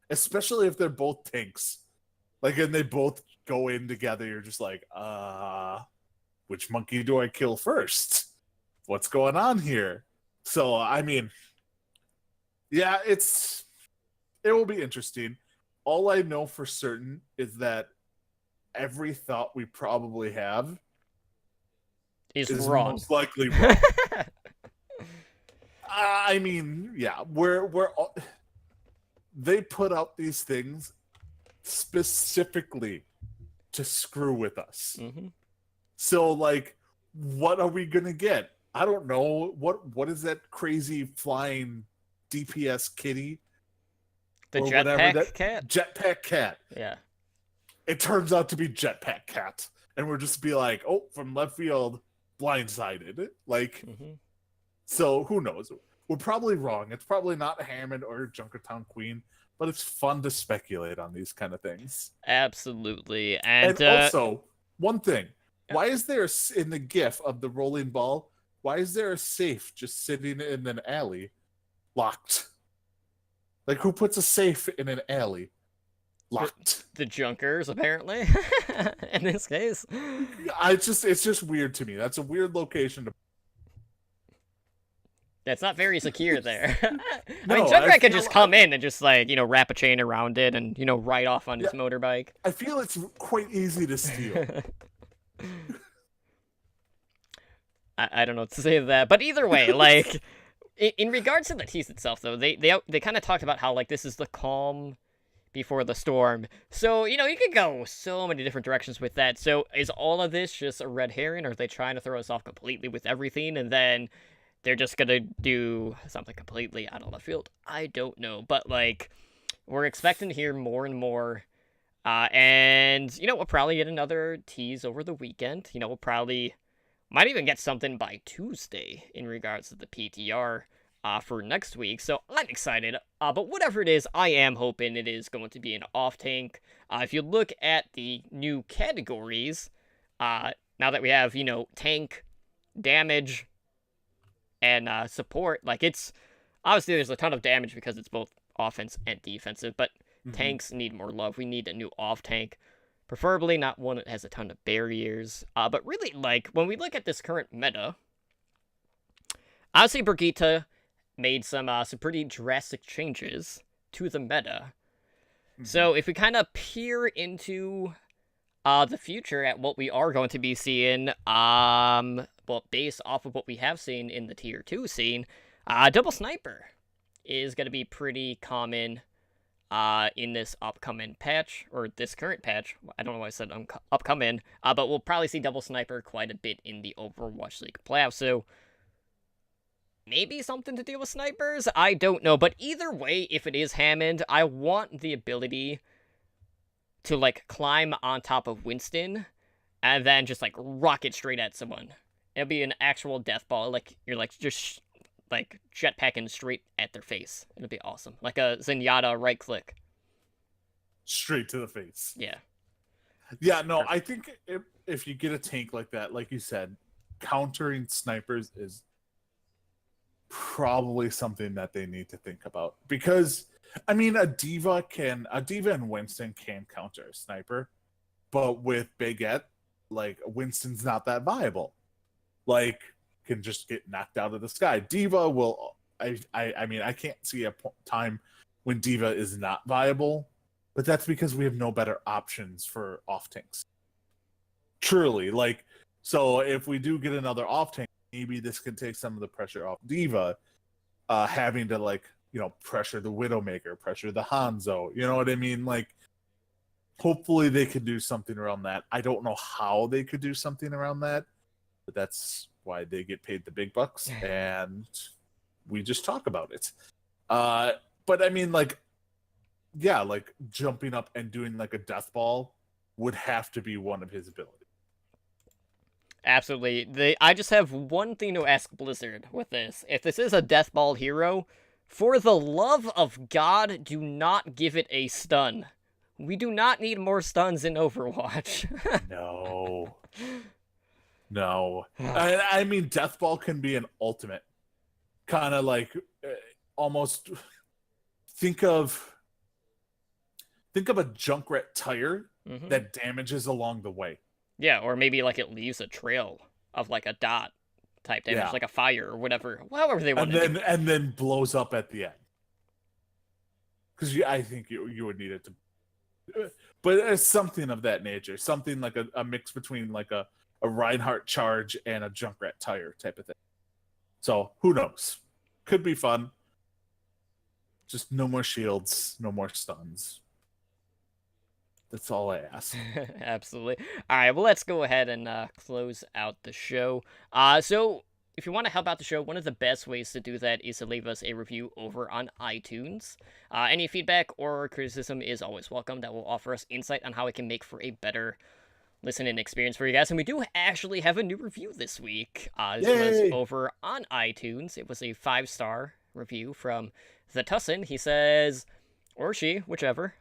especially if they're both tanks, like, and they both go in together, you're just like, which monkey do I kill first? What's going on here? So, I mean, yeah, it will be interesting. All I know for certain is that every thought we probably have He's is wrong. most likely wrong. I mean, yeah, they put out these things specifically to screw with us. Mhm. So, like, what are we gonna get? I don't know. What is that crazy flying DPS kitty? The Or whatever jetpack cat? Jetpack cat. Yeah. It turns out to be Jetpack cat, and we're just be like, oh, from left field, blindsided. Like, Mhm. so who knows? We're probably wrong. It's probably not Hammond or Junkertown Queen, but it's fun to speculate on these kind of things. Absolutely. And And also, one thing: Yeah. why is there in the GIF of the rolling ball? Why is there a safe just sitting in an alley, locked? Like, who puts a safe in an alley, locked? the Junkers, apparently, in this case. It's just weird to me. That's a weird location to. It's not very secure there. I No, mean, I Junkrat could feel- just come in and just, like, wrap a chain around it and, ride off on his Yeah. motorbike. I feel it's quite easy to steal. I don't know what to say to that, but either way, like, in regards to the tease itself, though, they kind of talked about how, like, this is the calm before the storm. So, you could go so many different directions with that. So, is all of this just a red herring, or are they trying to throw us off completely with everything, and then they're just gonna do something completely out of left field? I don't know, but, like, we're expecting to hear more and more. And, we'll probably get another tease over the weekend. We'll probably might even get something by Tuesday in regards to the PTR for next week. So I'm excited. But whatever it is, I am hoping it is going to be an off-tank. If you look at the new categories, now that we have, tank, damage, and support, like, it's obviously there's a ton of damage because it's both offense and defensive, but tanks need more love. We need a new off-tank. Preferably not one that has a ton of barriers. But really, like, when we look at this current meta, obviously Brigitte made some pretty drastic changes to the meta. So if we kind of peer into the future at what we are going to be seeing, well, based off of what we have seen in the Tier 2 scene, Double Sniper is going to be pretty common in this upcoming patch, or this current patch. I don't know why I said upcoming, but we'll probably see Double Sniper quite a bit in the Overwatch League playoffs, so maybe something to deal with snipers? I don't know, but either way, if it is Hammond, I want the ability to, like, climb on top of Winston, and then just, like, rocket straight at someone. It'll be an actual death ball, like, you're, like, just like jetpacking straight at their face. It'll be awesome. Like a Zenyatta right click. Straight to the face. Yeah. Yeah, no, I think if you get a tank like that, like you said, countering snipers is probably something that they need to think about. Because, I mean, a D.Va and Winston can counter a sniper, but with Baguette, like, Winston's not that viable. Like, can just get knocked out of the sky. D.Va will. I mean, I can't see a time when D.Va is not viable, but that's because we have no better options for off tanks. Truly, like, so if we do get another off tank, maybe this can take some of the pressure off D.Va, having to, like, pressure the Widowmaker, pressure the Hanzo. You know what I mean? Like, hopefully they could do something around that. I don't know how they could do something around that, but that's why they get paid the big bucks, and we just talk about it. But I mean, like, yeah, like, jumping up and doing, like, a death ball would have to be one of his abilities. Absolutely. I just have one thing to ask Blizzard with this. If this is a death ball hero, For the love of God, do not give it a stun. We do not need more stuns in Overwatch. No. No. I mean, Death Ball can be an ultimate. Kind of like almost think of a Junkrat tire Mhm. that damages along the way. Yeah, or maybe like it leaves a trail of like a dot type damage, Yeah. like a fire or whatever. However they want to do. And then blows up at the end. Because I think you would need it to, but it's something of that nature, something like a mix between like a Reinhardt charge and a Junkrat tire type of thing. So who knows? Could be fun. Just no more shields, no more stuns. That's all I ask. Absolutely. All right, well, let's go ahead and close out the show. So, if you want to help out the show, one of the best ways to do that is to leave us a review over on iTunes. Any feedback or criticism is always welcome. That will offer us insight on how it can make for a better listening experience for you guys. And we do actually have a new review this week. This Yay! was over on iTunes. It was a 5-star review from The Tussin. He says, or she, whichever.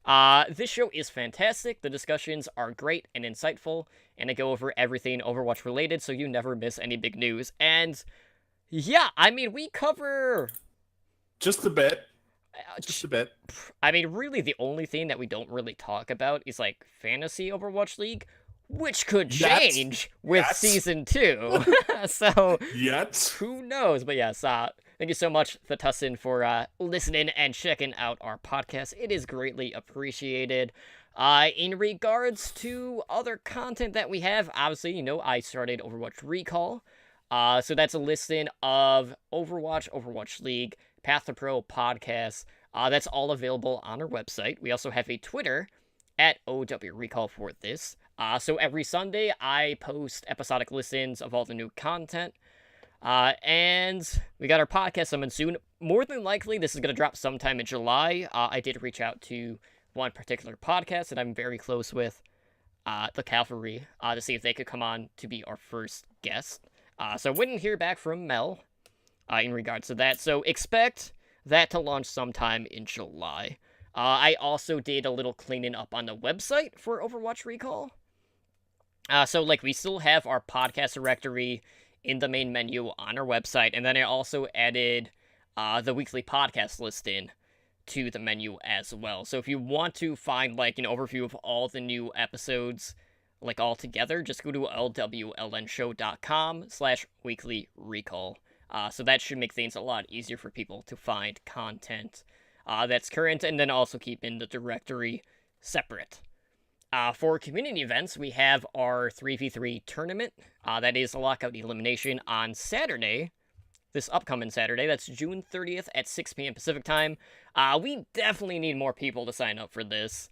This show is fantastic. The discussions are great and insightful, and I go over everything Overwatch related, so you never miss any big news. And yeah, I mean, we cover Just a bit. Just a bit. I mean, really, the only thing that we don't really talk about is like fantasy Overwatch League, which could change with season 2. So Yet. who knows? But yes, thank you so much, The Tussin, for listening and checking out our podcast. It is greatly appreciated. In regards to other content that we have, obviously, I started Overwatch Recall. So that's a listing of Overwatch, Overwatch League, Path to Pro podcasts. That's all available on our website. We also have a Twitter at OW Recall for this. So every Sunday, I post episodic listens of all the new content. And we got our podcast coming soon. More than likely, this is going to drop sometime in July. I did reach out to one particular podcast that I'm very close with, the Cavalry, to see if they could come on to be our first guest. So I wouldn't hear back from Mel in regards to that. So expect that to launch sometime in July. I also did a little cleaning up on the website for Overwatch Recall. So we still have our podcast directory in the main menu on our website, and then I also added the weekly podcast listing to the menu as well. So if you want to find an overview of all the new episodes all together, just go to lwlnshow.com/weekly recall. So that should make things a lot easier for people to find content that's current, and then also keeping the directory separate. For community events, we have our 3v3 tournament. That is a lockout elimination on Saturday, this upcoming Saturday. That's June 30th at 6 p.m. Pacific time. We definitely need more people to sign up for this,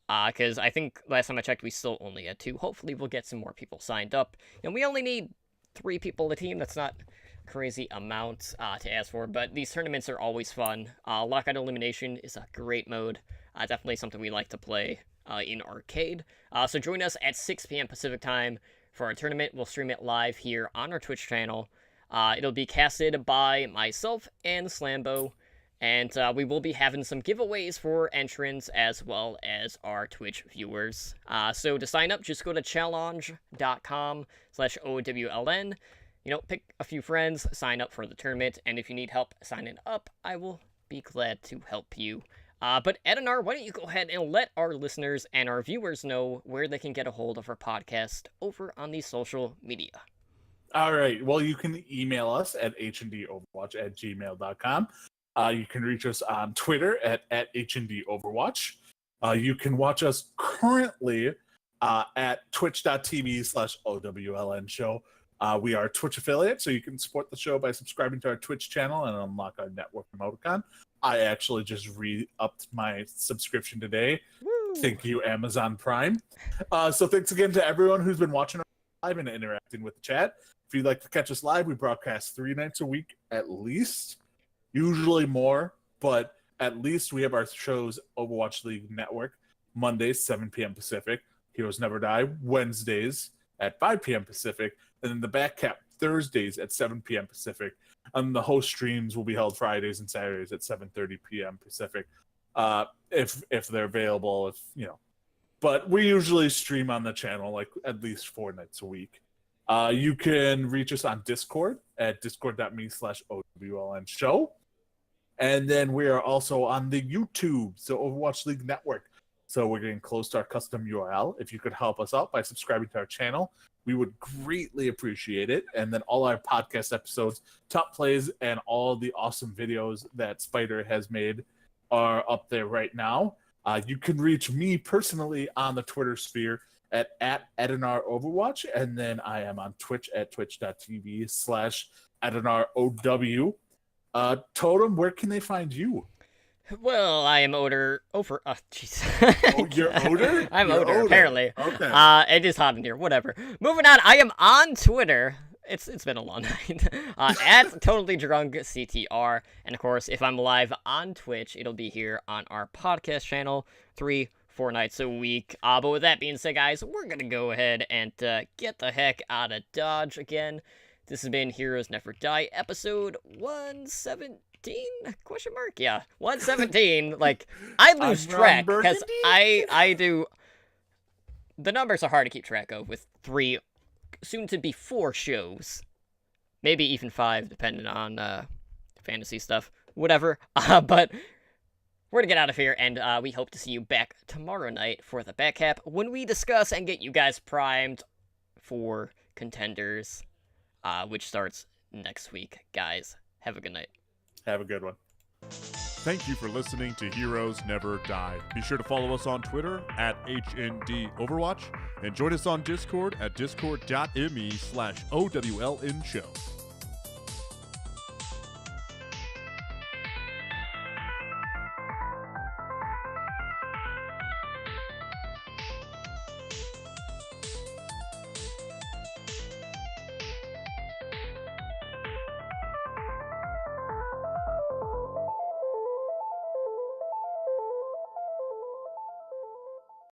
because I think last time I checked, we still only had 2. Hopefully we'll get some more people signed up. We only need 3 people a team. That's not crazy amount to ask for, but these tournaments are always fun. Lockout elimination is a great mode. Definitely something we like to play in arcade. So join us at 6 p.m. Pacific time for our tournament. We'll stream it live here on our Twitch channel. It'll be casted by myself and Slambo, and we will be having some giveaways for entrants as well as our Twitch viewers. So to sign up, just go to challenge.com/OWLN. Pick a few friends, sign up for the tournament, and if you need help signing up, I will be glad to help you. But Edinar, why don't you go ahead and let our listeners and our viewers know where they can get a hold of our podcast over on the social media. All right. Well, you can email us at hndoverwatch@gmail.com. You can reach us on Twitter at hndoverwatch. You can watch us currently at twitch.tv/OWLN show. We are a Twitch affiliate, so you can support the show by subscribing to our Twitch channel and unlock our network emoticon. I actually just re-upped my subscription today. Woo. Thank you, Amazon Prime. So thanks again to everyone who's been watching live and interacting with the chat. If you'd like to catch us live, we broadcast 3 nights a week at least. Usually more, but at least we have our shows Overwatch League Network, Mondays, 7 p.m. Pacific. Heroes Never Die, Wednesdays at 5 p.m. Pacific. And then the back Thursdays at 7 p.m. Pacific. And the host streams will be held Fridays and Saturdays at 7:30 p.m. Pacific, if they're available. But we usually stream on the channel like at least 4 nights a week. You can reach us on Discord at discord.me/OWLN show. And then we are also on the YouTube, so Overwatch League Network. So we're getting close to our custom URL. If you could help us out by subscribing to our channel, we would greatly appreciate it. And then all our podcast episodes, top plays, and all the awesome videos that Spider has made are up there right now. You can reach me personally on the Twitter sphere at EdenarOverwatch, and then I am on Twitch at twitch.tv/EdenarOW. Totem, where can they find you? Well, I am Oder. Oh, jeez. Oh, you're Oder? I'm You're Oder, apparently. Okay. It is hot in here. Whatever. Moving on. I am on Twitter. It's been a long night. At Totally Drunk CTR, and of course, if I'm live on Twitch, it'll be here on our podcast channel 3-4 nights a week. But with that being said, guys, we're gonna go ahead and get the heck out of Dodge again. This has been Heroes Never Die, episode 117? Question mark? Yeah, 117. Like, I lose track because I do. The numbers are hard to keep track of with 3, soon to be 4 shows, maybe even 5, depending on fantasy stuff. Whatever. But we're gonna get out of here, and we hope to see you back tomorrow night for the back cap when we discuss and get you guys primed for Contenders, which starts next week. Guys, have a good night. Have a good one. Thank you for listening to Heroes Never Die. Be sure to follow us on Twitter at HNDOverwatch and join us on Discord at discord.me/OWLN show.